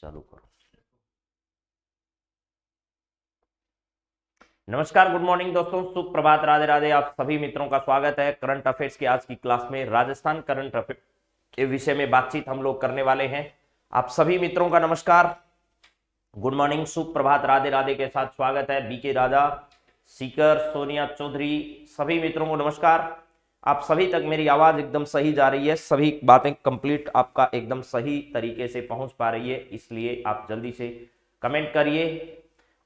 चालू करो। नमस्कार, गुड मॉर्निंग दोस्तों, सुप्रभात, राधे राधे। आप सभी मित्रों का स्वागत है करंट अफेयर्स की आज की क्लास में। राजस्थान करंट अफेयर के विषय में बातचीत हम लोग करने वाले हैं। आप सभी मित्रों का नमस्कार, गुड मॉर्निंग, सुप्रभात, राधे राधे के साथ स्वागत है। बीके राजा, सीकर, सोनिया चौधरी, सभी मित्रों को नमस्कार। आप सभी तक मेरी आवाज एकदम सही जा रही है, सभी बातें कंप्लीट आपका एकदम सही तरीके से पहुंच पा रही है, इसलिए आप जल्दी से कमेंट करिए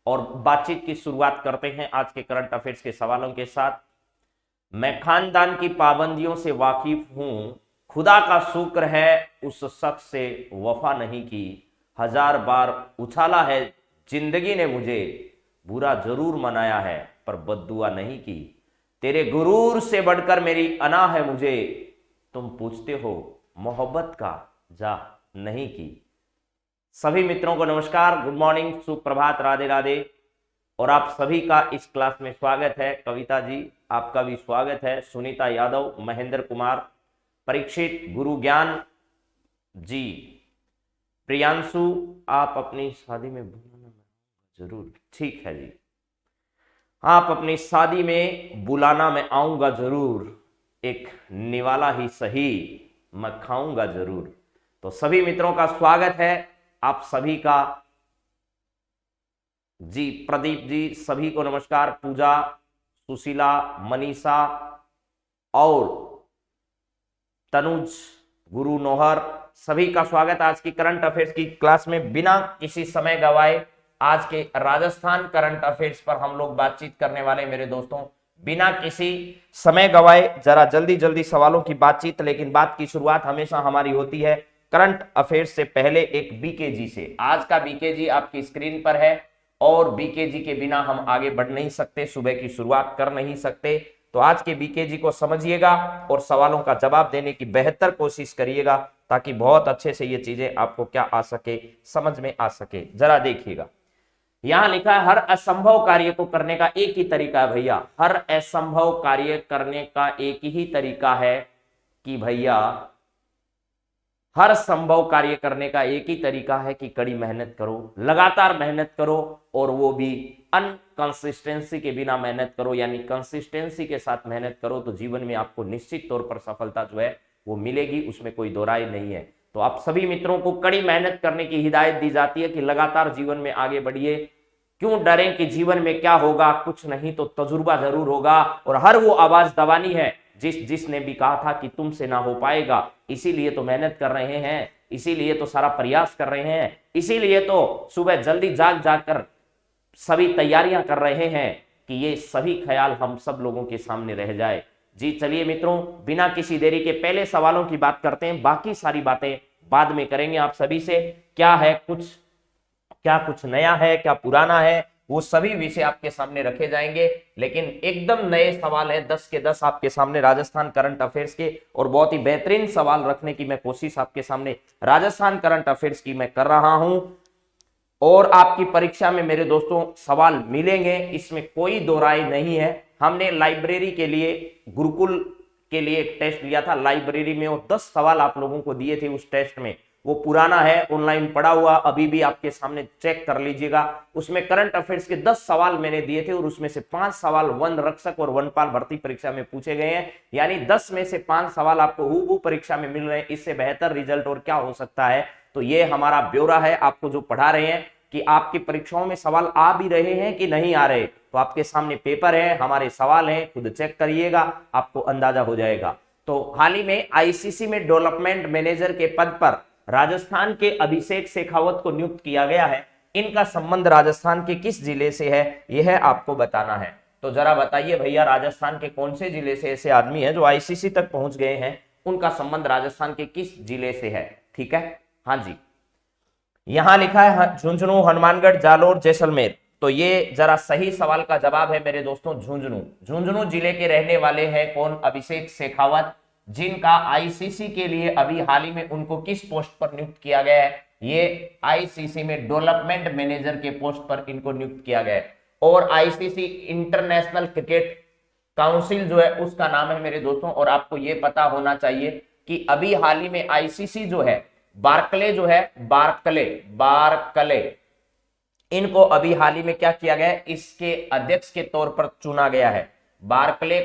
और बातचीत की शुरुआत करते हैं आज के करंट अफेयर्स के सवालों के साथ। मैं खानदान की पाबंदियों से वाकिफ हूं, खुदा का शुक्र है उस शख्स से वफा नहीं की, हजार बार उछाला है जिंदगी ने मुझे, बुरा जरूर मनाया है पर बद्दुआ नहीं की, तेरे गुरूर से बढ़कर मेरी अना है मुझे, तुम पूछते हो मोहब्बत का जा नहीं की। सभी मित्रों को नमस्कार, गुड मॉर्निंग, सुप्रभात, राधे राधे। और आप सभी का इस क्लास में स्वागत है। कविता जी, आपका भी स्वागत है। सुनीता यादव, महेंद्र कुमार, परीक्षित, गुरु ज्ञान जी, प्रियांशु, आप अपनी शादी में जरूर, ठीक है जी, आप अपनी शादी में बुलाना, मैं आऊंगा जरूर, एक निवाला ही सही मैं खाऊंगा जरूर। तो सभी मित्रों का स्वागत है आप सभी का जी। प्रदीप जी, सभी को नमस्कार। पूजा, सुशीला, मनीषा और तनुज, गुरु नोहर, सभी का स्वागत आज की करंट अफेयर्स की क्लास में। बिना किसी समय गवाए आज के राजस्थान करंट अफेयर्स पर हम लोग बातचीत करने वाले मेरे दोस्तों। बिना किसी समय गवाए जरा जल्दी जल्दी सवालों की बातचीत, लेकिन बात की शुरुआत हमेशा हमारी होती है करंट अफेयर्स से पहले एक बीकेजी से। आज का बीकेजी आपकी स्क्रीन पर है और बीकेजी के बिना हम आगे बढ़ नहीं सकते, सुबह की शुरुआत कर नहीं सकते। तो आज के बीकेजी को समझिएगा और सवालों का जवाब देने की बेहतर कोशिश करिएगा, ताकि बहुत अच्छे से ये चीजें आपको क्या आ सके, समझ में आ सके। जरा देखिएगा, यहां लिखा है हर असंभव कार्य को करने का एक ही तरीका है भैया। हर असंभव कार्य करने का एक ही तरीका है कि भैया, हर संभव कार्य करने का एक ही तरीका है कि कड़ी मेहनत करो, लगातार मेहनत करो, और वो भी अनकंसिस्टेंसी के बिना मेहनत करो, यानी कंसिस्टेंसी के साथ मेहनत करो, तो जीवन में आपको निश्चित तौर पर सफलता जो है वो मिलेगी, उसमें कोई दो राय नहीं है। तो आप सभी मित्रों को कड़ी मेहनत करने की हिदायत दी जाती है कि लगातार जीवन में आगे बढ़िए। क्यों डरें कि जीवन में क्या होगा, कुछ नहीं तो तजुर्बा जरूर होगा। और हर वो आवाज दबानी है जिसने भी कहा था कि तुमसे ना हो पाएगा, इसीलिए तो मेहनत कर रहे हैं, इसीलिए तो सारा प्रयास कर रहे हैं, इसीलिए तो सुबह जल्दी जाग जाकर सभी तैयारियां कर रहे हैं कि ये सभी ख्याल हम सब लोगों के सामने रह जाए। जी चलिए मित्रों, बिना किसी देरी के पहले सवालों की बात करते हैं, बाकी सारी बातें बाद में करेंगे आप सभी से। क्या है क्या कुछ नया है, क्या पुराना है, वो सभी विषय आपके सामने रखे जाएंगे। लेकिन एकदम नए सवाल है, 10 के 10 आपके सामने राजस्थान करंट अफेयर्स के, और बहुत ही बेहतरीन सवाल रखने की मैं कोशिश आपके सामने राजस्थान करंट अफेयर्स की मैं कर रहा हूं। और आपकी परीक्षा में मेरे दोस्तों सवाल मिलेंगे, इसमें कोई दो राय नहीं है। हमने लाइब्रेरी के लिए, गुरुकुल के लिए एक टेस्ट लिया था लाइब्रेरी में, और 10 सवाल आप लोगों को दिए थे उस टेस्ट में। वो पुराना है, ऑनलाइन पड़ा हुआ, अभी भी आपके सामने चेक कर लीजिएगा। उसमें करंट अफेयर्स के 10 सवाल मैंने दिए थे, और उसमें से 5 सवाल वन रक्षक और वनपाल भर्ती परीक्षा में पूछे गए हैं। यानी 10 में से 5 सवाल आपको हूबहू परीक्षा में मिल रहे हैं। इससे बेहतर रिजल्ट और क्या हो सकता है। तो ये हमारा ब्यौरा है आपको जो पढ़ा रहे हैं कि आपकी परीक्षाओं में सवाल आ भी रहे हैं कि नहीं आ रहे। तो आपके सामने पेपर है, हमारे सवाल हैं, खुद चेक करिएगा, आपको अंदाजा हो जाएगा। तो हाल ही में आईसीसी में डेवलपमेंट मैनेजर के पद पर राजस्थान के अभिषेक शेखावत को नियुक्त किया गया है। इनका संबंध राजस्थान के किस जिले से है, यह आपको बताना है। तो जरा बताइए भैया, राजस्थान के कौन से जिले से ऐसे आदमी हैं जो आईसीसी तक पहुंच गए हैं, उनका संबंध राजस्थान के किस जिले से है। ठीक है, हाँ जी, यहां लिखा है झुंझुनू, हनुमानगढ़, जालोर, जैसलमेर। तो ये जरा सही सवाल का जवाब है मेरे दोस्तों झुंझुनू। झुंझुनू जिले के रहने वाले हैं कौन, अभिषेक शेखावत, जिनका आईसीसी के लिए अभी हाल ही में उनको किस पोस्ट पर नियुक्त किया गया है, ये आईसीसी में डेवलपमेंट मैनेजर के पोस्ट पर इनको नियुक्त किया गया है। और आईसीसी इंटरनेशनल क्रिकेट काउंसिल जो है उसका नाम है मेरे दोस्तों। और आपको ये पता होना चाहिए कि अभी हाल ही में आईसीसी जो है बार्कले जो है, बार्कले इनको अभी हाल ही में क्या किया गया है, इसके अध्यक्ष के तौर पर चुना गया है। बार्कले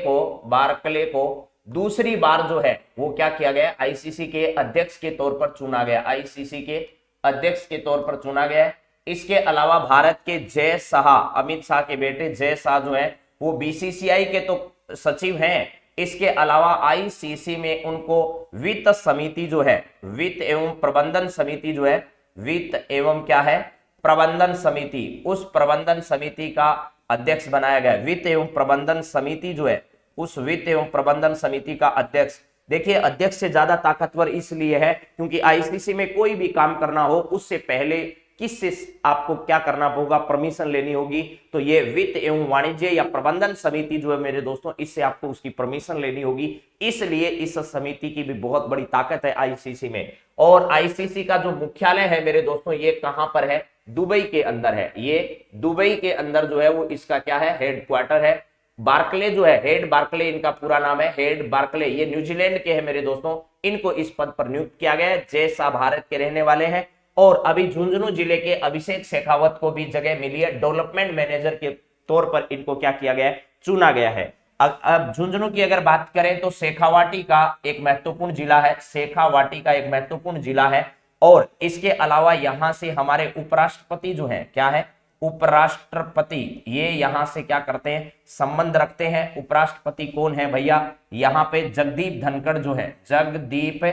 को दूसरी बार जो है वो क्या किया गया, आईसीसी के अध्यक्ष के तौर पर चुना गया, आईसीसी के अध्यक्ष के तौर पर चुना गया है। इसके अलावा भारत के जय शाह, अमित शाह के बेटे जय शाह जो है वो बीसीसीआई के तो सचिव हैं। इसके अलावा आईसीसी में उनको वित्त समिति जो है, वित्त एवं प्रबंधन समिति जो है, वित्त एवं क्या है, प्रबंधन समिति, उस प्रबंधन समिति का अध्यक्ष बनाया गया। वित्त एवं प्रबंधन समिति जो है, उस वित्त एवं प्रबंधन समिति का अध्यक्ष, देखिए अध्यक्ष से ज्यादा ताकतवर इसलिए है क्योंकि आईसीसी में कोई भी काम करना हो उससे पहले किससे आपको क्या करना होगा, परमिशन लेनी होगी। तो ये वित्त एवं वाणिज्य या प्रबंधन समिति जो है मेरे दोस्तों, इससे आपको उसकी परमिशन लेनी होगी। इसलिए इस समिति की भी बहुत बड़ी ताकत है आईसीसी में। और आईसीसी का जो मुख्यालय है मेरे दोस्तों, ये कहां पर है, दुबई के अंदर है। ये दुबई के अंदर जो है वो इसका क्या है, हेडक्वार्टर है। बार्कले जो है, हेड बार्कले इनका पूरा नाम है, हेड बार्कले, ये न्यूजीलैंड के हैं मेरे दोस्तों। इनको इस पद पर नियुक्त किया गया है। जय शाह भारत के रहने वाले हैं। और अभी झुंझुनू जिले के अभिषेक शेखावत को भी जगह मिली है, डेवलपमेंट मैनेजर के तौर पर इनको क्या किया गया है, चुना गया है। अब झुंझुनू की अगर बात करें तो शेखावाटी का एक महत्वपूर्ण जिला है, शेखावाटी का एक महत्वपूर्ण जिला है। और इसके अलावा यहां से हमारे उपराष्ट्रपति जो है, क्या है, उपराष्ट्रपति, ये यहां से क्या करते हैं, संबंध रखते हैं। उपराष्ट्रपति कौन है भैया, यहाँ पे जगदीप धनखड़ जो है, जगदीप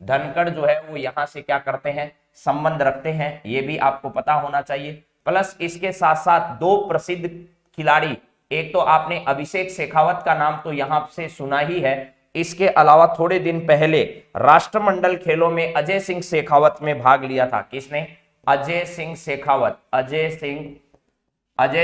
धनखड़ जो है वो यहां से क्या करते हैं, संबंध रखते हैं। ये भी आपको पता होना चाहिए। प्लस इसके साथ साथ दो प्रसिद्ध खिलाड़ी, एक तो आपने अभिषेक शेखावत का नाम तो यहां से सुना ही है। इसके अलावा थोड़े दिन पहले राष्ट्रमंडल खेलों में अजय सिंह शेखावत में भाग लिया था। किसने, अजय सिंह शेखावत, अजय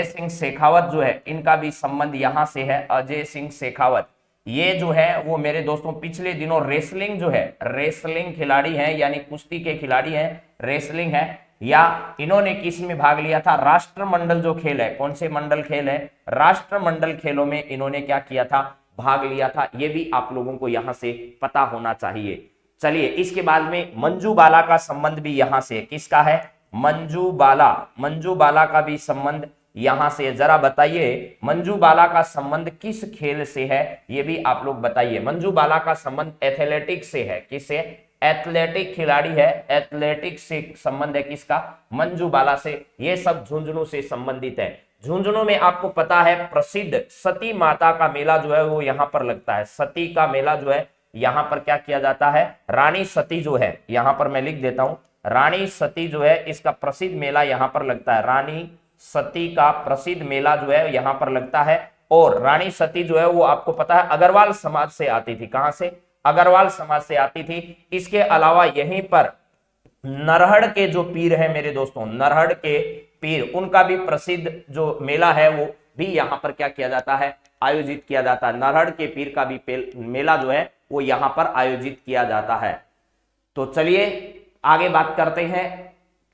सिंह शेखावत जो है इनका भी संबंध यहां से है। अजय सिंह शेखावत ये जो है वो मेरे दोस्तों पिछले दिनों रेसलिंग जो है, रेसलिंग खिलाड़ी हैं, यानी कुश्ती के खिलाड़ी हैं, रेसलिंग है। या इन्होंने किस में भाग लिया था, राष्ट्रमंडल जो खेल है, कौन से मंडल खेल है, राष्ट्रमंडल खेलों में इन्होंने क्या किया था, भाग लिया था। ये भी आप लोगों को यहां से पता होना चाहिए। चलिए इसके बाद में मंजू बाला का संबंध भी यहां से, किसका है, मंजू बाला का भी संबंध यहां से। जरा बताइए मंजू बाला का संबंध किस खेल से है, ये भी आप लोग बताइए। मंजू बाला का संबंध एथलेटिक्स से है, किससे, एथलेटिक खिलाड़ी है, एथलेटिक्स से संबंध है किसका, मंजू बाला से। ये सब झुंझुनू से संबंधित है। झुंझुनू में आपको पता है प्रसिद्ध सती माता का मेला जो है वो यहां पर लगता है। सती का मेला जो है यहां पर क्या किया जाता है, रानी सती जो है, यहां पर मैं लिख देता हूं, रानी सती जो है इसका प्रसिद्ध मेला यहां पर लगता है। रानी सती का प्रसिद्ध मेला जो है यहां पर लगता है। और रानी सती जो है वो आपको पता है अग्रवाल समाज से आती थी। कहां से, अग्रवाल समाज से आती थी। इसके अलावा यहीं पर नरहड़ के जो पीर है मेरे दोस्तों, नरहड़ के पीर, उनका भी प्रसिद्ध जो मेला है वो भी यहां पर क्या किया जाता है, आयोजित किया जाता है। नरहड़ के पीर का भी मेला जो है वो यहां पर आयोजित किया जाता है। तो चलिए आगे बात करते हैं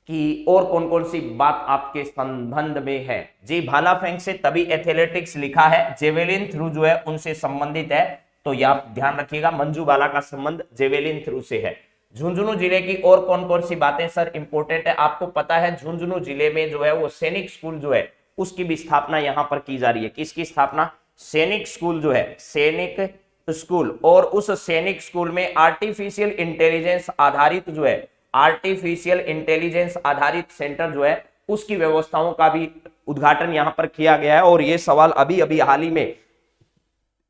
कि और कौन कौन सी बात आपके संबंध में है। जी भाला फेंक से तभी एथलेटिक्स लिखा है, जेवेलिन थ्रू जो है उनसे संबंधित है। तो यह ध्यान रखिएगा, मंजू बाला का संबंध जेवेलिन थ्रू से है। झुंझुनू जिले की और कौन कौन सी बातें सर इंपॉर्टेंट है, आपको पता है झुंझुनू जिले में जो है वो सैनिक स्कूल जो है उसकी भी स्थापना यहां पर की जा रही है। किसकी स्थापना, सैनिक स्कूल जो है, सैनिक स्कूल। और उस सैनिक स्कूल में आर्टिफिशियल इंटेलिजेंस आधारित जो है, आर्टिफिशियल इंटेलिजेंस आधारित सेंटर जो है उसकी व्यवस्थाओं का भी उद्घाटन यहां पर किया गया है। और यह सवाल अभी अभी हाल ही में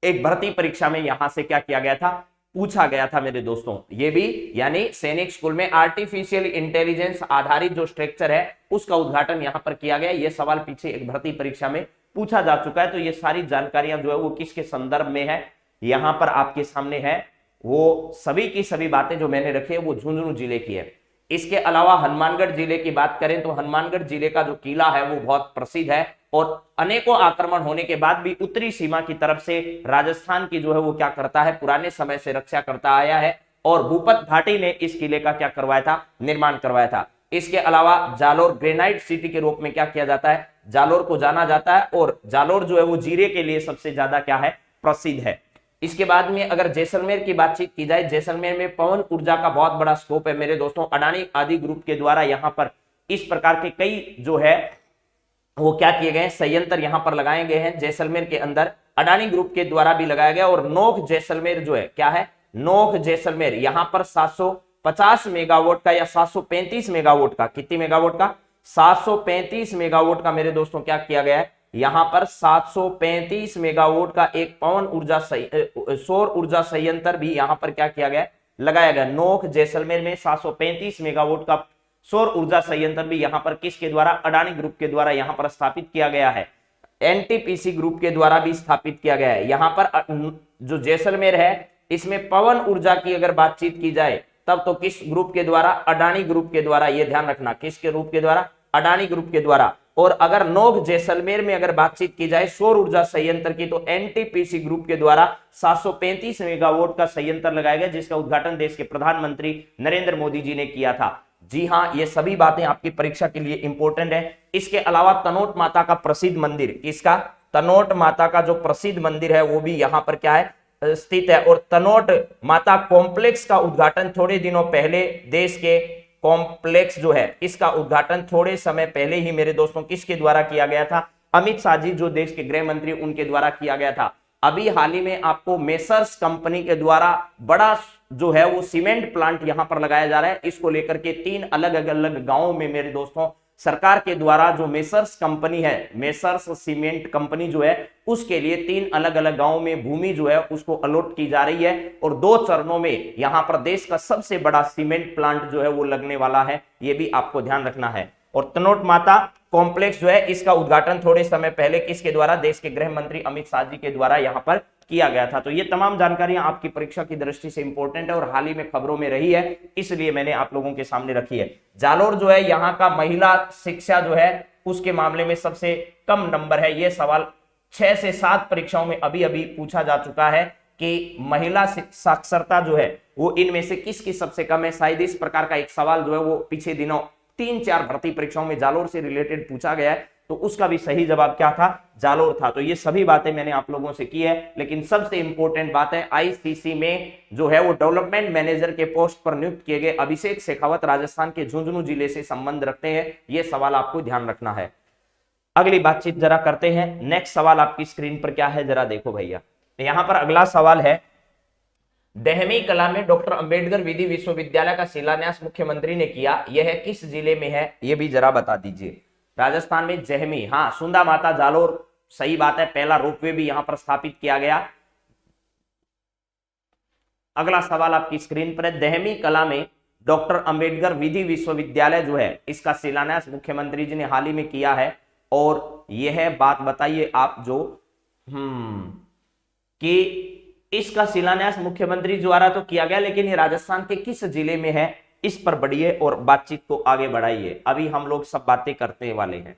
एक भर्ती परीक्षा में यहां से क्या किया गया था, पूछा गया था मेरे दोस्तों। ये भी यानी सैनिक स्कूल में आर्टिफिशियल इंटेलिजेंस आधारित जो स्ट्रक्चर है उसका उद्घाटन यहां पर किया गया। यह सवाल पीछे एक भर्ती परीक्षा में पूछा जा चुका है। तो ये सारी जानकारियां जो है वो किसके संदर्भ में है, यहां पर आपके सामने है। वो सभी की सभी बातें जो मैंने रखी है वो झुंझुनू जिले की है। इसके अलावा हनुमानगढ़ जिले की बात करें तो हनुमानगढ़ जिले का जो किला है वो बहुत प्रसिद्ध है। और अनेकों आक्रमण होने के बाद भी उत्तरी सीमा की तरफ से राजस्थान की जो है वो क्या करता है, पुराने समय से रक्षा करता आया है। और भूपत भाटी ने इस किले का क्या करवाया था, निर्माण करवाया था। इसके अलावा जालोर ग्रेनाइट सिटी के रूप में क्या किया जाता है, जालोर को जाना जाता है। और जालोर जो है वो जीरे के लिए सबसे ज्यादा क्या है, प्रसिद्ध है। इसके बाद में अगर जैसलमेर की बातचीत की जाए, जैसलमेर में पवन ऊर्जा का बहुत बड़ा स्कोप है मेरे दोस्तों। अडानी आदि ग्रुप के द्वारा यहां पर इस प्रकार के कई जो है वो क्या किए गए हैं, संयंत्र यहां पर लगाए गए हैं जैसलमेर के अंदर, अडानी ग्रुप के द्वारा भी लगाया गया। और नोक जैसलमेर जो है क्या है, नोक जैसलमेर, यहां पर 750 मेगावाट का या 735 मेगावाट का, कितनी मेगावाट का, 735 मेगावाट का मेरे दोस्तों क्या किया गया है, यहां पर 735 मेगावाट का एक पवन ऊर्जा सौर ऊर्जा संयंत्र भी यहां पर क्या किया गया, लगाया गया। नोक जैसलमेर में 735 मेगावाट का सौर ऊर्जा संयंत्र भी यहां पर किसके द्वारा, अडानी ग्रुप के द्वारा यहां पर स्थापित किया गया है। एनटीपीसी ग्रुप के द्वारा भी स्थापित किया गया है। यहां पर जो जैसलमेर है इसमें पवन ऊर्जा की अगर बातचीत की जाए तब तो किस ग्रुप के द्वारा, अडानी ग्रुप के द्वारा, यह ध्यान रखना, किसके ग्रुप के द्वारा, अडानी ग्रुप के द्वारा। और अगर नोक जैसलमेर में अगर बातचीत की जाए सौर ऊर्जा संयंत्र की तो एनटीपीसी ग्रुप के द्वारा 735 मेगावाट का संयंत्र लगाया गया, जिसका उद्घाटन देश के प्रधानमंत्री नरेंद्र मोदी जी ने किया था। जी हां, ये सभी बातें आपकी परीक्षा के लिए इंपॉर्टेंट है। इसके अलावा तनोट माता का प्रसिद्ध मंदिर, किसका, तनोट माता का जो प्रसिद्ध मंदिर है वो भी यहां पर क्या है, स्थित है। और तनोट माता कॉम्प्लेक्स का उद्घाटन थोड़े दिनों पहले, देश के कॉम्प्लेक्स जो है इसका उद्घाटन थोड़े समय पहले ही मेरे दोस्तों किसके द्वारा किया गया था, अमित शाह जी जो देश के गृह मंत्री, उनके द्वारा किया गया था। अभी हाल ही में आपको मेसर्स कंपनी के द्वारा बड़ा जो है वो सीमेंट प्लांट यहां पर लगाया जा रहा है। इसको लेकर के 3 अलग अलग गांवों में मेरे दोस्तों सरकार के द्वारा जो मेसर्स कंपनी है, मेसर्स सीमेंट कंपनी जो है, उसके लिए 3 अलग अलग गांवों में भूमि जो है उसको अलॉट की जा रही है। और 2 चरणों में यहां पर देश का सबसे बड़ा सीमेंट प्लांट जो है वो लगने वाला है, ये भी आपको ध्यान रखना है। और तनोट माता कॉम्प्लेक्स जो है इसका उद्घाटन थोड़े समय पहले किसके द्वारा, देश के गृह मंत्री अमित शाह जी के द्वारा यहां पर किया गया था। तो ये तमाम जानकारियां आपकी परीक्षा की दृष्टि से इंपॉर्टेंट है और हाल ही में खबरों में रही है, इसलिए मैंने आप लोगों के सामने रखी है। जालोर जो है यहाँ का महिला शिक्षा जो है उसके मामले में सबसे कम नंबर है। यह सवाल 6 से 7 परीक्षाओं में अभी अभी पूछा जा चुका है कि महिला साक्षरता जो है वो इनमें से किसकी सबसे कम है। शायद इस प्रकार का एक सवाल जो है वो पिछले दिनों 3-4 भर्ती परीक्षाओं में जालोर से रिलेटेड पूछा गया है, तो उसका भी सही जवाब क्या था, जालोर था। तो ये सभी बातें मैंने आप लोगों से की है, लेकिन सबसे इंपॉर्टेंट बात है आईसीसी में जो है वो डेवलपमेंट मैनेजर के पोस्ट पर नियुक्त किए गए अभिषेक शेखावत राजस्थान के झुंझुनू जिले से संबंध रखते हैं। ये सवाल आपको ध्यान रखना है। अगली बातचीत जरा करते हैं। नेक्स्ट सवाल आपकी स्क्रीन पर क्या है, जरा देखो भैया। यहां पर अगला सवाल है, दहमी कला में डॉक्टर अंबेडकर विधि विश्वविद्यालय का शिलान्यास मुख्यमंत्री ने किया, यह किस जिले में है, यह भी जरा बता दीजिए। राजस्थान में जहमी, हाँ, सुंदा माता जालोर, सही बात है। पहला रोपवे भी यहां पर स्थापित किया गया। अगला सवाल आपकी स्क्रीन पर है, दहमी कला में डॉक्टर अंबेडकर विधि विश्वविद्यालय जो है इसका शिलान्यास मुख्यमंत्री जी ने हाल ही में किया है। और यह बात बताइए आप जो कि इसका शिलान्यास मुख्यमंत्री द्वारा तो किया गया, लेकिन ये राजस्थान के किस जिले में है, इस पर बढ़िए और बातचीत को आगे बढ़ाइए। अभी हम लोग सब बातें करने वाले हैं।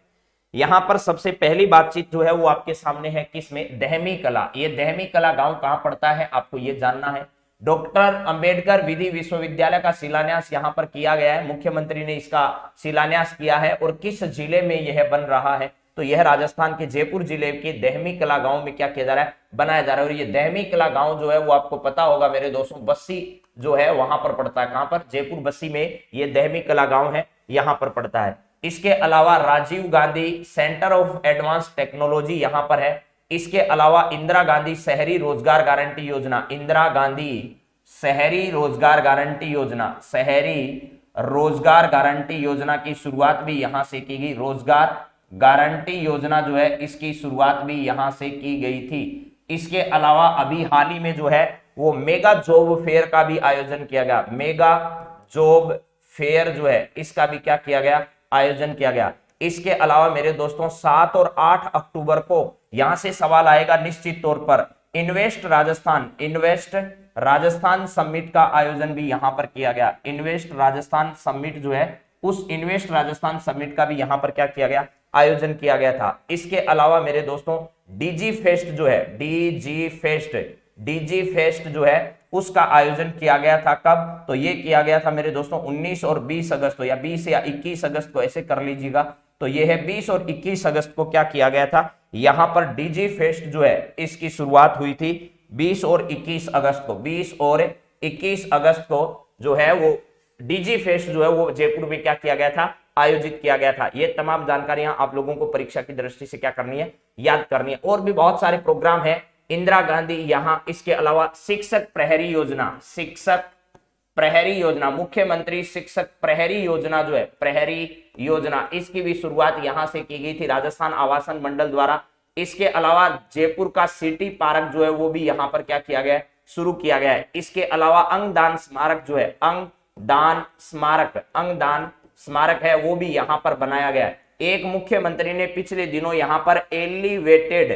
यहां पर सबसे पहली बातचीत जो है वो आपके सामने है, किसमें, दहमी कला। ये दहमी कला गांव कहां पड़ता है आपको ये जानना है। डॉक्टर अंबेडकर विधि विश्वविद्यालय का शिलान्यास यहां पर किया गया है, मुख्यमंत्री ने इसका शिलान्यास किया है। और किस जिले में यह बन रहा है, तो यह राजस्थान के जयपुर जिले के दहमी कला गांव में क्या किया जा रहा है, बनाया जा रहा है। और ये दहमी कला गांव जो है वो आपको पता होगा मेरे दोस्तों, बस्सी जो है वहां पर पड़ता है। कहां पर, जयपुर बस्सी में ये दहमी कला गांव है, यहां पर पड़ता है। इसके अलावा Rajiv Gandhi centre of advance technology यहां पर है। इसके अलावा इंदिरा गांधी शहरी रोजगार गारंटी योजना, इंदिरा गांधी शहरी रोजगार गारंटी योजना, शहरी रोजगार गारंटी योजना की शुरुआत भी यहां से की गई। रोजगार गारंटी योजना जो है इसकी शुरुआत भी यहां से की गई थी। इसके अलावा अभी हाल ही में जो है वो मेगा जॉब फेयर का भी आयोजन किया गया। मेगा जॉब फेयर जो है इसका भी क्या किया गया, आयोजन किया गया। इसके अलावा मेरे दोस्तों 7 और 8 अक्टूबर को यहां से सवाल आएगा निश्चित तौर पर, इन्वेस्ट राजस्थान समिट का आयोजन भी यहां पर किया गया। इन्वेस्ट राजस्थान समिट जो है उस इन्वेस्ट राजस्थान समिट का भी यहां पर क्या किया गया, आयोजन किया गया था। इसके अलावा मेरे दोस्तों डीजी फेस्ट जो है, डीजी फेस्ट जो है उसका आयोजन किया गया था। कब, तो ये किया गया था मेरे दोस्तों 19 और 20 अगस्त को, या 20 या 21 अगस्त को, ऐसे कर लीजिएगा। तो ये है 20 और 21 अगस्त को क्या किया गया था, यहां पर डीजी फेस्ट जो है इसकी शुरुआत हुई थी। 20 और 21 अगस्त को, 20 और 21 अगस्त को जो है वो डीजी फेस्ट जो है वो जयपुर में क्या किया गया था, आयोजित किया गया था। ये तमाम जानकारियां आप लोगों को परीक्षा की दृष्टि से क्या करनी है, याद करनी है। और भी बहुत सारे प्रोग्राम है, इंदिरा गांधी यहां, इसके अलावा शिक्षक प्रहरी योजना, शिक्षक प्रहरी योजना, मुख्यमंत्री शिक्षक प्रहरी योजना जो है, प्रहरी योजना, इसकी भी शुरुआत यहां से की गई थी राजस्थान आवासन मंडल द्वारा। इसके अलावा जयपुर का सिटी पार्क जो है वो भी यहां पर क्या किया गया है, शुरू किया गया है। इसके अलावा अंगदान स्मारक जो है, अंगदान स्मारक है वो भी यहां पर बनाया गया है। एक मुख्यमंत्री ने पिछले दिनों यहां पर एलिवेटेड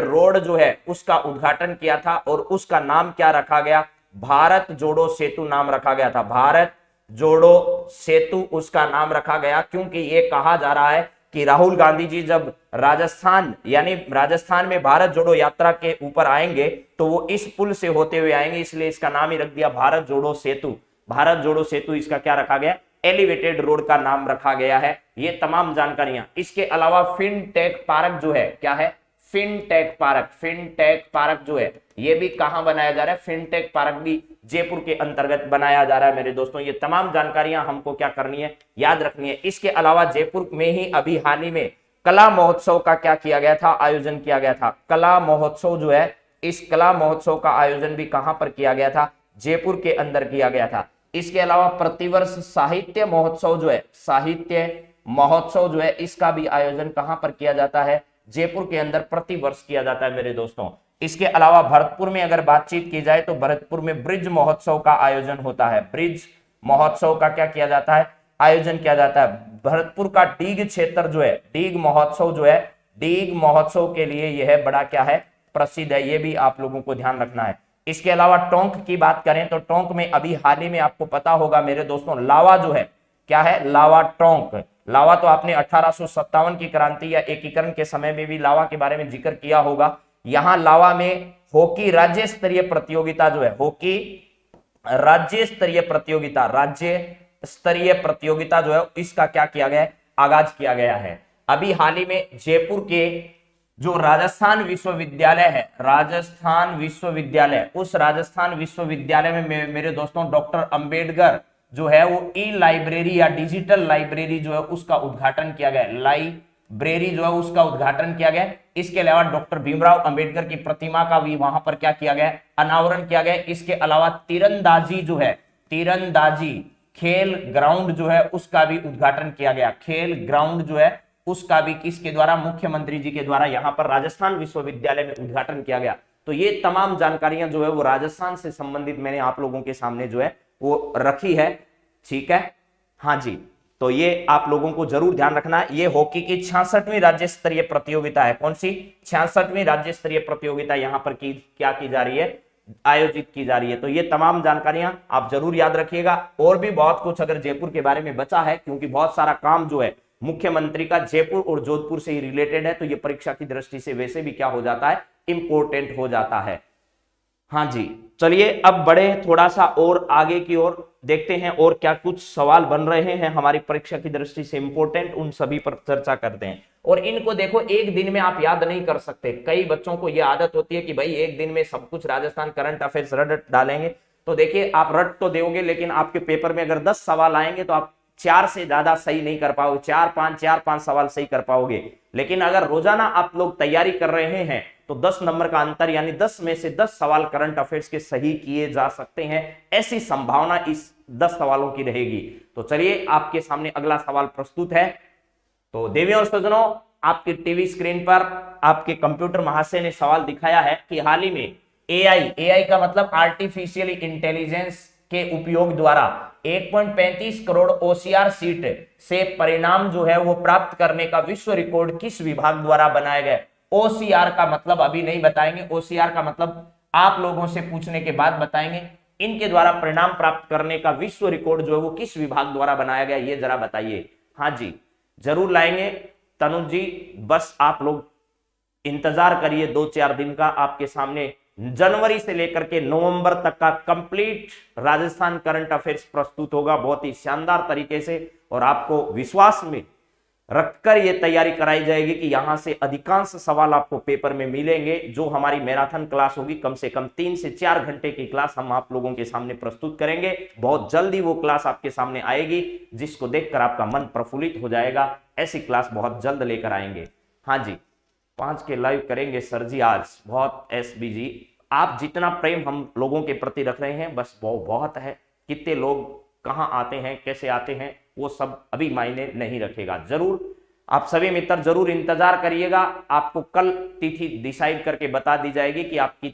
रोड जो है उसका उद्घाटन किया था और उसका नाम क्या रखा गया, भारत जोड़ो सेतु नाम रखा गया था। भारत जोड़ो सेतु उसका नाम रखा गया, क्योंकि ये कहा जा रहा है कि राहुल गांधी जी जब राजस्थान यानी राजस्थान में भारत जोड़ो यात्रा के ऊपर आएंगे तो वो इस पुल से होते हुए आएंगे, इसलिए इसका नाम ही रख दिया भारत जोड़ो सेतु। भारत जोड़ो सेतु इसका क्या रखा गया, एलिवेटेड रोड का नाम रखा गया है। ये तमाम जानकारियां। इसके अलावा फिनटेक पार्क जो है, क्या है, फिनटेक पार्क जो है ये भी कहां बनाया जा रहा है, फिनटेक पार्क भी जयपुर के अंतर्गत बनाया जा रहा है मेरे दोस्तों। ये तमाम जानकारियां हमको क्या करनी है, याद रखनी है। इसके अलावा जयपुर में ही अभी हाल ही में कला महोत्सव का क्या किया गया था, आयोजन किया गया था। कला महोत्सव जो है, इस कला महोत्सव का आयोजन भी कहां पर किया गया था, जयपुर के अंदर किया गया था। इसके अलावा प्रतिवर्ष साहित्य महोत्सव जो है, साहित्य महोत्सव जो है इसका भी आयोजन कहां पर किया जाता है, जयपुर के अंदर प्रतिवर्ष किया जाता है मेरे दोस्तों। इसके अलावा भरतपुर में अगर बातचीत की जाए तो भरतपुर में ब्रिज महोत्सव का आयोजन होता है। ब्रिज महोत्सव का क्या किया जाता है, आयोजन किया जाता है। भरतपुर का डीग क्षेत्र जो है, डीग महोत्सव जो है, डीग महोत्सव के लिए यह बड़ा क्या है, प्रसिद्ध है। ये भी आप लोगों को ध्यान रखना है। इसके अलावा टोंक की बात करें तो टोंक में अभी हाल ही में आपको पता होगा मेरे दोस्तों, लावा जो है, क्या है, लावा टोंक। लावा तो आपने 1857 की क्रांति या एकीकरण के समय में भी लावा के बारे में जिक्र किया होगा। यहां लावा में हॉकी राज्य स्तरीय प्रतियोगिता जो है, हॉकी राज्य स्तरीय प्रतियोगिता जो है इसका क्या किया गया है, आगाज किया गया है। अभी हाल ही में जयपुर के जो राजस्थान विश्वविद्यालय है, राजस्थान विश्वविद्यालय, उस राजस्थान विश्वविद्यालय में मेरे दोस्तों डॉक्टर अंबेडकर जो है वो ई लाइब्रेरी या डिजिटल लाइब्रेरी जो है उसका उद्घाटन किया गया, लाइब्रेरी जो है उसका उद्घाटन किया गया। इसके अलावा डॉक्टर भीमराव अंबेडकर की प्रतिमा का भी वहां पर क्या किया गया, अनावरण किया गया। इसके अलावा तीरंदाजी जो है, तीरंदाजी खेल ग्राउंड जो है उसका भी उद्घाटन किया गया। खेल ग्राउंड जो है उसका भी किसके द्वारा, मुख्यमंत्री जी के द्वारा यहां पर राजस्थान विश्वविद्यालय में उद्घाटन किया गया। तो ये तमाम जानकारियां जो है वो राजस्थान से संबंधित मैंने आप लोगों के सामने जो है वो रखी है, ठीक है। हाँ जी, तो ये आप लोगों को जरूर ध्यान रखना है। ये हॉकी की 66वीं राज्य स्तरीय प्रतियोगिता है। कौन सी, 66वीं राज्य स्तरीय प्रतियोगिता यहां पर क्या की जा रही है, आयोजित की जा रही है। तो ये तमाम जानकारियां आप जरूर याद रखिएगा। और भी बहुत कुछ अगर जयपुर के बारे में बचा है, क्योंकि बहुत सारा काम जो है मुख्यमंत्री का जयपुर और जोधपुर से ही रिलेटेड है, तो ये परीक्षा की दृष्टि से वैसे भी क्या हो जाता है, इंपॉर्टेंट हो जाता है। हाँ जी, चलिए अब बढ़े थोड़ा सा और आगे की ओर, देखते हैं और क्या कुछ सवाल बन रहे हैं हमारी परीक्षा की दृष्टि से इंपॉर्टेंट, उन सभी पर चर्चा करते हैं। और इनको देखो, एक दिन में आप याद नहीं कर सकते। कई बच्चों को यह आदत होती है कि भाई एक दिन में सब कुछ राजस्थान करंट अफेयर्स रट डालेंगे। तो देखिए, आप रट तो दोगे, लेकिन आपके पेपर में अगर 10 सवाल आएंगे तो आप 4 से ज्यादा सही नहीं कर पाओगे, 4-5 सवाल सही कर पाओगे। लेकिन अगर रोजाना आप लोग तैयारी कर रहे हैं तो 10 नंबर का अंतर यानी 10 में से 10 सवाल करंट अफेयर्स के सही किए जा सकते हैं। ऐसी संभावना इस 10 सवालों की रहेगी। तो चलिए आपके सामने अगला सवाल प्रस्तुत है। तो देवियों और सज्जनों, आपकी टीवी स्क्रीन पर आपके कंप्यूटर महाशय ने सवाल दिखाया है कि हाल ही में एआई का मतलब आर्टिफिशियल इंटेलिजेंस के उपयोग द्वारा 1.35 करोड़ ओसीआर सीट से परिणाम जो है वो प्राप्त करने का विश्व रिकॉर्ड किस विभाग द्वारा बनाया गया। ओसीआर का मतलब अभी नहीं बताएंगे, ओसीआर का मतलब आप लोगों से पूछने के बाद बताएंगे। इनके द्वारा परिणाम प्राप्त करने का विश्व रिकॉर्ड जो है वो किस विभाग द्वारा बनाया गया, ये जरा बताइए। हाँ जी, जरूर लाएंगे तनुज जी, बस आप लोग इंतजार करिए 2-4 दिन का। आपके सामने जनवरी से लेकर के नवंबर तक का कंप्लीट राजस्थान करंट अफेयर्स प्रस्तुत होगा बहुत ही शानदार तरीके से। और आपको विश्वास में रखकर ये तैयारी कराई जाएगी कि यहां से अधिकांश सवाल आपको पेपर में मिलेंगे। जो हमारी मैराथन क्लास होगी, कम से कम 3 से 4 घंटे की क्लास हम आप लोगों के सामने प्रस्तुत करेंगे। बहुत जल्दी वो क्लास आपके सामने आएगी, जिसको देखकर आपका मन प्रफुल्लित हो जाएगा। ऐसी क्लास बहुत जल्द लेकर आएंगे। हाँ जी, 5 के लाइव करेंगे सर जी आज। बहुत एसबी जी, आप जितना प्रेम हम लोगों के प्रति रख रहे हैं बस वो बहुत है। कितने लोग कहां आते हैं, कैसे आते हैं, वो सब अभी मायने नहीं रखेगा। जरूर आप सभी मित्र जरूर इंतजार करिएगा। आपको कल तिथि डिसाइड करके बता दी जाएगी कि आपकी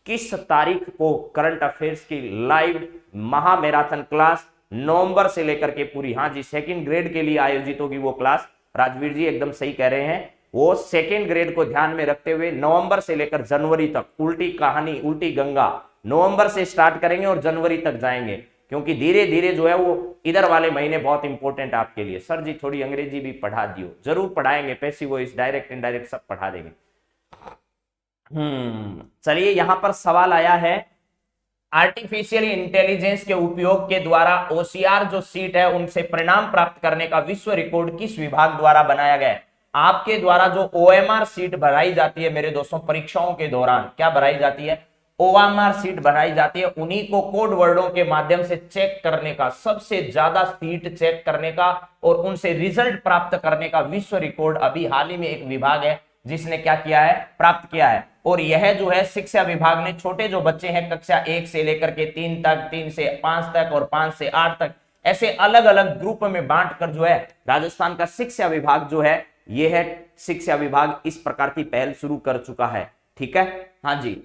किस तारीख को करंट अफेयर्स की लाइव महा मैराथन क्लास नवंबर से लेकर के पूरी, हाँ जी, सेकंड ग्रेड के लिए आयोजित होगी वो क्लास। राजवीर जी एकदम सही कह रहे हैं, वो सेकेंड ग्रेड को ध्यान में रखते हुए नवंबर से लेकर जनवरी तक, उल्टी कहानी उल्टी गंगा, नवंबर से स्टार्ट करेंगे और जनवरी तक जाएंगे। क्योंकि धीरे धीरे जो है वो इधर वाले महीने बहुत इंपॉर्टेंट आपके लिए। सर जी थोड़ी अंग्रेजी भी पढ़ा दियो। जरूर पढ़ाएंगे, पैसिव वॉइस, डायरेक्ट इनडायरेक्ट सब पढ़ा देंगे। चलिए यहां पर सवाल आया है, आर्टिफिशियल इंटेलिजेंस के उपयोग के द्वारा ओसीआर जो सीट है उनसे परिणाम प्राप्त करने का विश्व रिकॉर्ड किस विभाग द्वारा बनाया गया है? आपके द्वारा जो ओएमआर सीट भराई जाती है मेरे दोस्तों परीक्षाओं के दौरान, क्या भराई जाती है? ओएमआर सीट बनाई जाती है। उन्हीं को कोड वर्डों के माध्यम से चेक करने का, सबसे ज्यादा सीट चेक करने का और उनसे रिजल्ट प्राप्त करने का विश्व रिकॉर्ड अभी हाल ही में एक विभाग है जिसने क्या किया है, प्राप्त किया है। और यह जो है शिक्षा विभाग ने छोटे जो बच्चे हैं कक्षा 1 से लेकर के 3 तक, 3 से 5 तक और 5 से 8 तक, ऐसे अलग अलग ग्रुप में बांटकर जो है राजस्थान का शिक्षा विभाग जो है, यह है शिक्षा विभाग इस प्रकार की पहल शुरू कर चुका है। ठीक है, हाँ जी।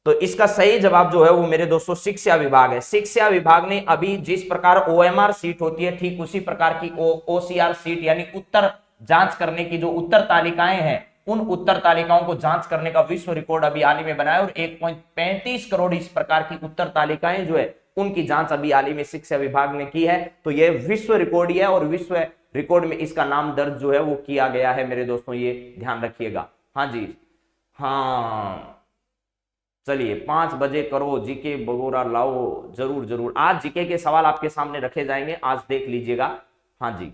तो इसका सही जवाब जो है वो मेरे दोस्तों शिक्षा विभाग है। शिक्षा विभाग ने अभी जिस प्रकार ओएमआर सीट होती है ठीक उसी प्रकार की ओसीआर सीट यानी उत्तर जांच करने की जो उत्तर तालिकाएं हैं, उन उत्तर तालिकाओं को जांच करने का विश्व रिकॉर्ड अभी हाल ही में बनाया और 1.35 करोड़ इस प्रकार की उत्तर तालिकाएं जो है उनकी जांच अभी हाल ही में शिक्षा विभाग ने की है। तो यह विश्व रिकॉर्ड ही है और विश्व रिकॉर्ड में इसका नाम दर्ज जो है वो किया गया है मेरे दोस्तों, ये ध्यान रखिएगा। हाँ जी, हाँ चलिए 5 बजे करो जीके बगोरा लाओ, जरूर जरूर। आज जीके के सवाल आपके सामने रखे जाएंगे, आज देख लीजिएगा। हाँ जी,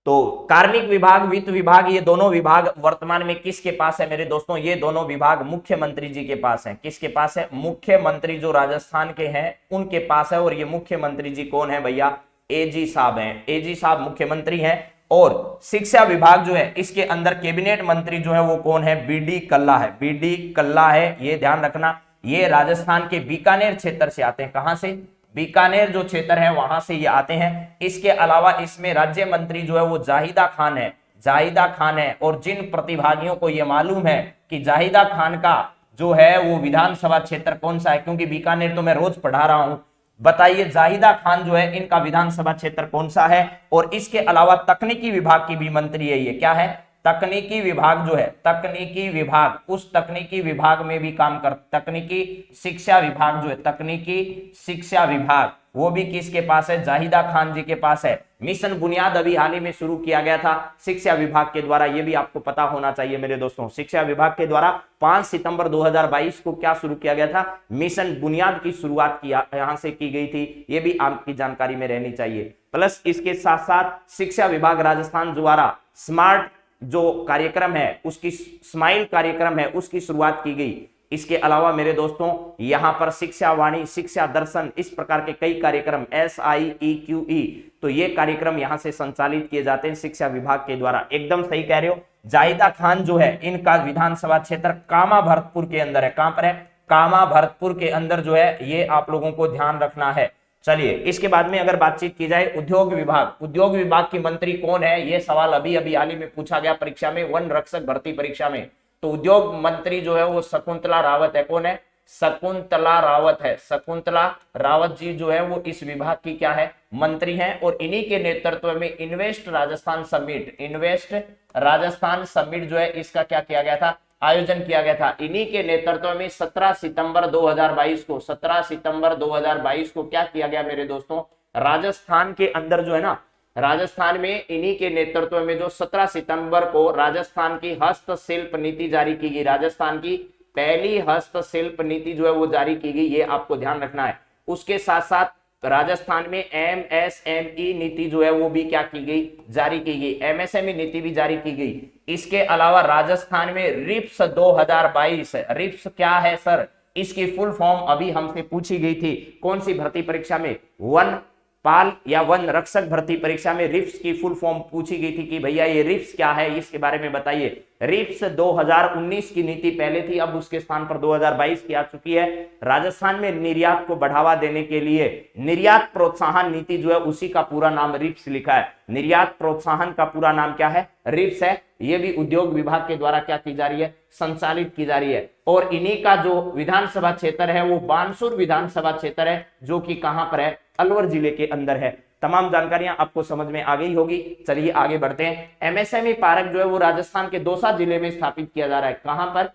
तो कार्मिक विभाग, वित्त विभाग, ये दोनों विभाग वर्तमान में किसके पास है मेरे दोस्तों? ये दोनों विभाग मुख्यमंत्री जी के पास है। किसके पास है? मुख्यमंत्री जो राजस्थान के हैं उनके पास है। और ये मुख्यमंत्री जी कौन है भैया? एजी साहब हैं। एजी साहब मुख्यमंत्री हैं। और शिक्षा विभाग जो है इसके अंदर कैबिनेट मंत्री जो है वो कौन है? बीडी कल्ला है। बीडी कल्ला है, ये ध्यान रखना। ये राजस्थान के बीकानेर क्षेत्र से आते हैं। कहां से? बीकानेर जो क्षेत्र है वहां से ये आते हैं। इसके अलावा इसमें राज्य मंत्री जो है वो जाहिदा खान है। जाहिदा खान है। और जिन प्रतिभागियों को ये मालूम है कि जाहिदा खान का जो है वो विधानसभा क्षेत्र कौन सा है, क्योंकि बीकानेर तो मैं रोज पढ़ा रहा हूं, बताइए जाहिदा खान जो है इनका विधानसभा क्षेत्र कौन सा है? और इसके अलावा तकनीकी विभाग की भी मंत्री है ये। क्या है? तकनीकी विभाग जो है, तकनीकी विभाग, उस तकनीकी विभाग में भी काम कर, तकनीकी शिक्षा विभाग जो है, तकनीकी शिक्षा विभाग वो भी किसके पास है? जाहिदा खान जी के पास है। मिशन बुनियाद अभी हाल ही में शुरू किया गया था शिक्षा विभाग के द्वारा, ये भी आपको पता होना चाहिए मेरे दोस्तों। शिक्षा विभाग के द्वारा 5 सितंबर 2022 को क्या शुरू किया गया था? मिशन बुनियाद की शुरुआत यहां से की गई थी, ये भी आपकी जानकारी में रहनी चाहिए। प्लस इसके साथ साथ शिक्षा विभाग राजस्थान द्वारा स्मार्ट जो कार्यक्रम है, उसकी स्माइल कार्यक्रम है, उसकी शुरुआत की गई। इसके अलावा मेरे दोस्तों यहां पर शिक्षा वाणी, शिक्षा दर्शन, इस प्रकार के कई कार्यक्रम SIEQE, तो ये कार्यक्रम यहां से संचालित किए जाते हैं शिक्षा विभाग के द्वारा। एकदम सही कह रहे हो। जाहिदा खान जो है इनका विधानसभा क्षेत्र कामा भरतपुर के अंदर है। कहां पर है? कामा भरतपुर के अंदर जो है, ये आप लोगों को ध्यान रखना है। चलिए इसके बाद में अगर बातचीत की जाए उद्योग विभाग, उद्योग विभाग की मंत्री कौन है? ये सवाल अभी अभी हाल ही में पूछा गया परीक्षा में, वन रक्षक भर्ती परीक्षा में। तो उद्योग मंत्री जो है वो शकुंतला रावत है। कौन है? शकुंतला रावत है। शकुंतला रावत जी जो है वो इस विभाग की क्या है? मंत्री हैं। और इन्हीं के नेतृत्व में invest Rajasthan summit, invest Rajasthan summit जो है इसका क्या किया गया था? आयोजन किया गया था। इन्हीं के नेतृत्व में 17 सितंबर 2022 को, 17 सितंबर 2022 को क्या किया गया मेरे दोस्तों? राजस्थान के अंदर जो है ना, राजस्थान में इन्हीं के नेतृत्व में जो 17 सितंबर को राजस्थान की हस्तशिल्प नीति जारी की गई, राजस्थान की पहली हस्तशिल्प नीति जो है वो जारी की गई, ये आपको ध्यान रखना है। उसके साथ साथ राजस्थान में एमएसएमई नीति जो है वो भी क्या की गई, जारी की गई, एमएसएमई नीति भी जारी की गई। इसके अलावा राजस्थान में रिप्स 2022, रिप्स क्या है सर, इसकी फुल फॉर्म अभी हमसे पूछी गई थी कौन सी भर्ती परीक्षा में, वन पाल या वन रक्षक भर्ती परीक्षा में रिप्स की फुल फॉर्म पूछी गई थी कि भैया ये रिप्स क्या है, इसके बारे में बताइए। रिप्स 2019 की नीति पहले थी, अब उसके स्थान पर 2022 की आ चुकी है। राजस्थान में निर्यात को बढ़ावा देने के लिए निर्यात प्रोत्साहन नीति जो है उसी का पूरा नाम रिप्स लिखा है। निर्यात प्रोत्साहन का पूरा नाम क्या है, रिप्स है। ये भी उद्योग विभाग के द्वारा क्या की जा रही है, संचालित की जा रही है। और इन्हीं का जो विधानसभा क्षेत्र है वो बानसूर विधानसभा क्षेत्र है, जो कि कहां पर है, अलवर जिले के अंदर है। तमाम जानकारियां आपको समझ में आ गई होगी। चलिए आगे बढ़ते हैं। एमएसएमई पार्क जो है वो राजस्थान के दौसा जिले में स्थापित किया जा रहा है। कहां पर,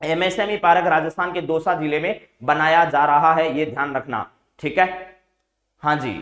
एमएसएमई पार्क राजस्थान के दौसा जिले में बनाया जा रहा है, ये ध्यान रखना, ठीक है। हाँ जी,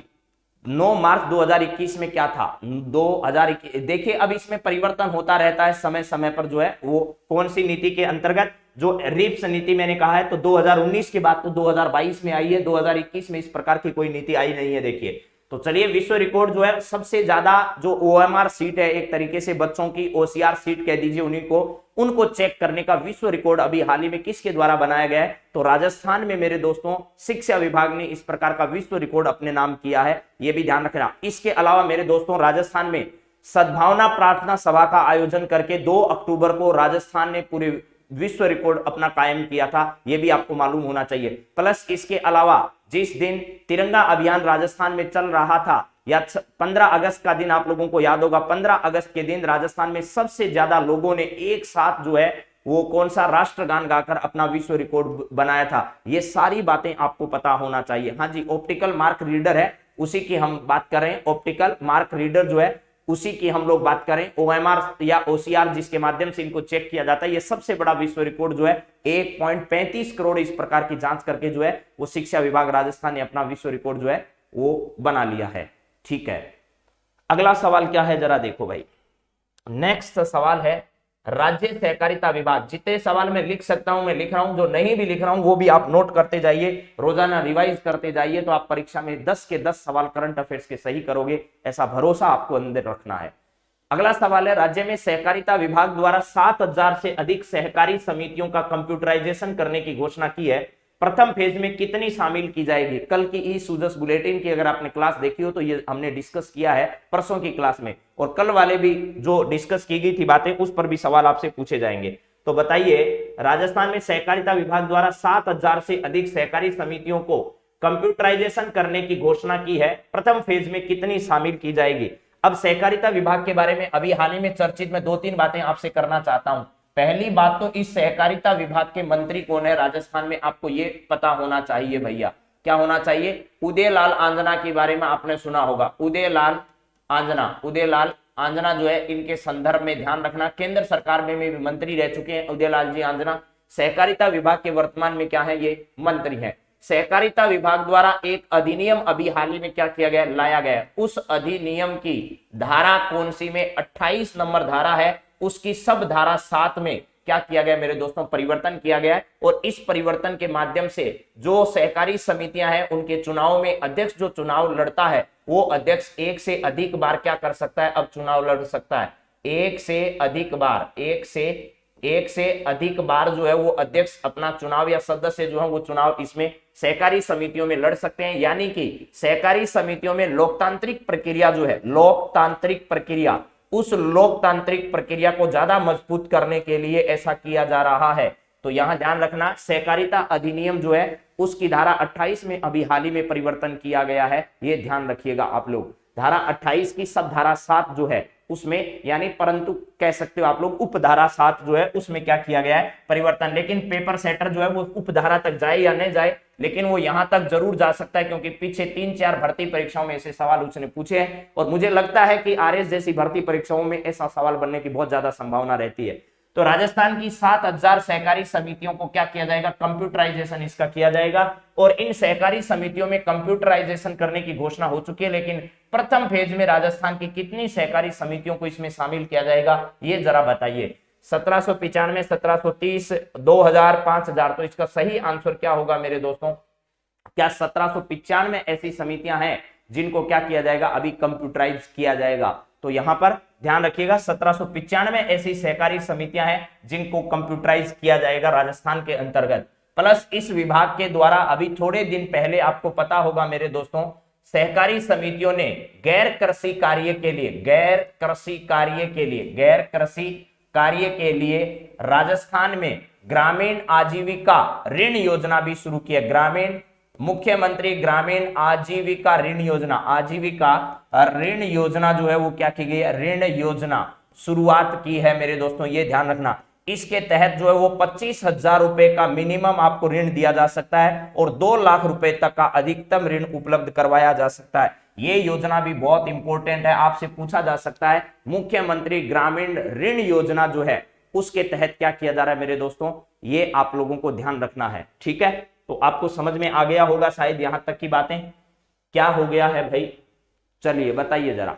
9 मार्च 2021 में क्या था, 2021। देखिए अब इसमें परिवर्तन होता रहता है समय समय पर जो है वो कौन सी नीति के अंतर्गत, जो रिप्स नीति मैंने कहा है तो 2019 के बाद तो 2022 में आई है, 2021 में इस प्रकार की कोई नीति आई नहीं है। देखिए तो चलिए, विश्व रिकॉर्ड जो है सबसे ज्यादा जो ओएमआर सीट है, एक तरीके से बच्चों की ओसीआर सीट कह दीजिए उन्हीं को, उनको चेक करने का विश्व रिकॉर्ड अभी हाल ही में किसके द्वारा बनाया गया है, तो राजस्थान में मेरे दोस्तों शिक्षा विभाग ने इस प्रकार का विश्व रिकॉर्ड अपने नाम किया है, ये भी ध्यान रखना। इसके अलावा मेरे दोस्तों राजस्थान में सद्भावना प्रार्थना सभा का आयोजन करके 2 अक्टूबर को राजस्थान ने पूरे विश्व रिकॉर्ड अपना कायम किया था, यह भी आपको मालूम होना चाहिए। प्लस इसके अलावा जिस दिन तिरंगा अभियान राजस्थान में चल रहा था, या 15 अगस्त का दिन आप लोगों को याद होगा, 15 अगस्त के दिन राजस्थान में सबसे ज्यादा लोगों ने एक साथ जो है वो कौन सा राष्ट्रगान गाकर अपना विश्व रिकॉर्ड बनाया था। ये सारी बातें आपको पता होना चाहिए। हाँ जी, ऑप्टिकल मार्क रीडर है, उसी की हम बात कर रहे हैं। ऑप्टिकल मार्क रीडर जो है उसी की हम लोग बात करें। ओएमआर या ओसीआर जिसके माध्यम से इनको चेक किया जाता है, ये सबसे बड़ा विश्व रिकॉर्ड जो है 1.35 करोड़ इस प्रकार की जांच करके जो है वो शिक्षा विभाग राजस्थान ने अपना विश्व रिकॉर्ड जो है वो बना लिया है, ठीक है। अगला सवाल क्या है जरा देखो भाई, नेक्स्ट सवाल है राज्य सहकारिता विभाग। जितने सवाल मैं लिख सकता हूं मैं लिख रहा हूं, जो नहीं भी लिख रहा हूं वो भी आप नोट करते जाइए, रोजाना रिवाइज करते जाइए, तो आप परीक्षा में 10 के 10 सवाल करंट अफेयर्स के सही करोगे, ऐसा भरोसा आपको अंदर रखना है। अगला सवाल है, राज्य में सहकारिता विभाग द्वारा 7000 से अधिक सहकारी समितियों का कंप्यूटराइजेशन करने की घोषणा की है। प्रथम फेज में कितनी शामिल की जाएगी? कल की ई सूजस बुलेटिन की अगर आपने क्लास देखी हो तो ये हमने डिस्कस किया है परसों की क्लास में, और कल वाले भी जो डिस्कस की गई थी बातें उस पर भी सवाल आपसे पूछे जाएंगे। तो बताइए, राजस्थान में सहकारिता विभाग द्वारा 7000 से अधिक सहकारी समितियों को कंप्यूटराइजेशन करने की घोषणा की है। प्रथम फेज में कितनी शामिल की जाएगी? अब सहकारिता विभाग के बारे में अभी हाल ही में चर्चित में 2-3 बातें आपसे करना चाहता हूं। पहली बात तो इस सहकारिता विभाग के मंत्री कौन है राजस्थान में, आपको ये पता होना चाहिए भैया। क्या होना चाहिए? उदयलाल आंजना के बारे में आपने सुना होगा। उदयलाल आंजना जो है, इनके संदर्भ में ध्यान रखना, केंद्र सरकार में भी मंत्री रह चुके हैं उदयलाल जी आंजना। सहकारिता विभाग के वर्तमान में क्या है, ये मंत्री है। सहकारिता विभाग द्वारा एक अधिनियम अभी हाल ही में क्या किया गया, लाया गया। उस अधिनियम की धारा कौन सी में, 28 नंबर धारा है, उसकी सब धारा 7 में क्या किया गया मेरे दोस्तों, परिवर्तन किया गया है। और इस परिवर्तन के माध्यम से जो सहकारी समितियां हैं उनके चुनाव में अध्यक्ष जो चुनाव लड़ता है वो अध्यक्ष एक से अधिक बार क्या कर सकता है, अब चुनाव लड़ सकता है। एक से अधिक बार जो है वो अध्यक्ष अपना चुनाव या सदस्य जो है वो चुनाव इसमें सहकारी समितियों में लड़ सकते हैं। यानी कि सहकारी समितियों में लोकतांत्रिक प्रक्रिया जो है, लोकतांत्रिक प्रक्रिया, उस लोकतांत्रिक प्रक्रिया को ज्यादा मजबूत करने के लिए ऐसा किया जा रहा है। तो यहां ध्यान रखना, सहकारिता अधिनियम जो है उसकी धारा 28 में अभी हाल ही में परिवर्तन किया गया है, ये ध्यान रखिएगा आप लोग। धारा 28 की सब धारा 7 जो है उसमें, यानी परंतु कह सकते हो आप लोग उपधारा 7 जो है उसमें क्या किया गया है, परिवर्तन। लेकिन पेपर सेटर जो है वो उपधारा तक जाए या नहीं जाए, लेकिन वो यहां तक जरूर जा सकता है, क्योंकि पीछे 3-4 भर्ती परीक्षाओं में ऐसे सवाल उसने पूछे हैं, और मुझे लगता है कि आरएस जैसी भर्ती परीक्षाओं में ऐसा सवाल बनने की बहुत ज्यादा संभावना रहती है। तो राजस्थान की 7000 सहकारी समितियों को क्या किया जाएगा, कंप्यूटराइजेशन इसका किया जाएगा। और इन सहकारी समितियों में कंप्यूटराइजेशन करने की घोषणा हो चुकी है, लेकिन प्रथम फेज में राजस्थान की कितनी सहकारी समितियों को इसमें शामिल किया जाएगा, ये जरा बताइए। 1795, 1730, 2000, 5000। तो इसका सही आंसर क्या होगा मेरे दोस्तों, क्या 1795 ऐसी समितियां हैं जिनको क्या किया जाएगा, अभी कंप्यूटराइज किया जाएगा। तो यहां पर ध्यान रखिएगा 1795 ऐसी सहकारी समितियां हैं जिनको कंप्यूटराइज किया जाएगा राजस्थान के अंतर्गत। प्लस इस विभाग के द्वारा अभी थोड़े दिन पहले आपको पता होगा मेरे दोस्तों, सहकारी समितियों ने गैर कृषि कार्य के लिए राजस्थान में ग्रामीण आजीविका ऋण योजना भी शुरू की है। मुख्यमंत्री ग्रामीण आजीविका ऋण योजना जो है वो क्या की गई है, ऋण योजना शुरुआत की है मेरे दोस्तों, ये ध्यान रखना। इसके तहत जो है वो 25,000 रुपए का मिनिमम आपको ऋण दिया जा सकता है और 2 लाख रुपए तक का अधिकतम ऋण उपलब्ध करवाया जा सकता है। ये योजना भी बहुत इंपॉर्टेंट है, आपसे पूछा जा सकता है मुख्यमंत्री ग्रामीण ऋण योजना जो है उसके तहत क्या किया जा रहा है मेरे दोस्तों, ये आप लोगों को ध्यान रखना है। ठीक है, तो आपको समझ में आ गया होगा शायद यहां तक की बातें। क्या हो गया है भाई, चलिए बताइए जरा।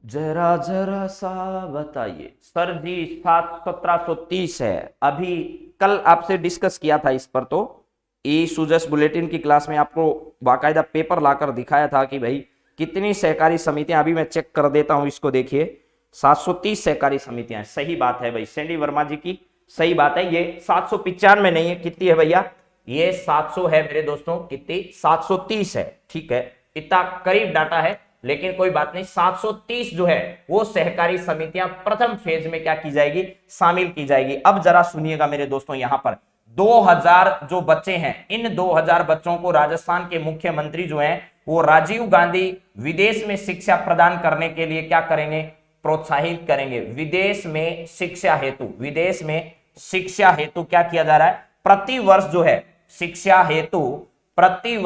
जरा सा बताइए सर जी। 1730 है, अभी कल आपसे डिस्कस किया था इस पर, तो ई सुजस बुलेटिन की क्लास में आपको बाकायदा पेपर लाकर दिखाया था कि भाई कितनी सहकारी समितियां, अभी मैं चेक कर देता हूं इसको, देखिए 730 सहकारी समितियां। सही बात है भाई सैंडी वर्मा जी की, सही बात है। ये 795 नहीं है, कितनी है भैया, ये 700 है मेरे दोस्तों, कितनी 730 है। ठीक है, इतना करीब डाटा है, लेकिन कोई बात नहीं। 730 जो है वो सहकारी समितियां प्रथम फेज में क्या की जाएगी, शामिल की जाएगी। अब जरा सुनिएगा मेरे दोस्तों, यहां पर 2000 जो बच्चे हैं, इन 2000 बच्चों को राजस्थान के मुख्यमंत्री जो हैं वो राजीव गांधी विदेश में शिक्षा प्रदान करने के लिए क्या करेंगे, प्रोत्साहित करेंगे। विदेश में शिक्षा हेतु क्या किया जा रहा है, प्रति वर्ष जो है शिक्षा हेतु प्रति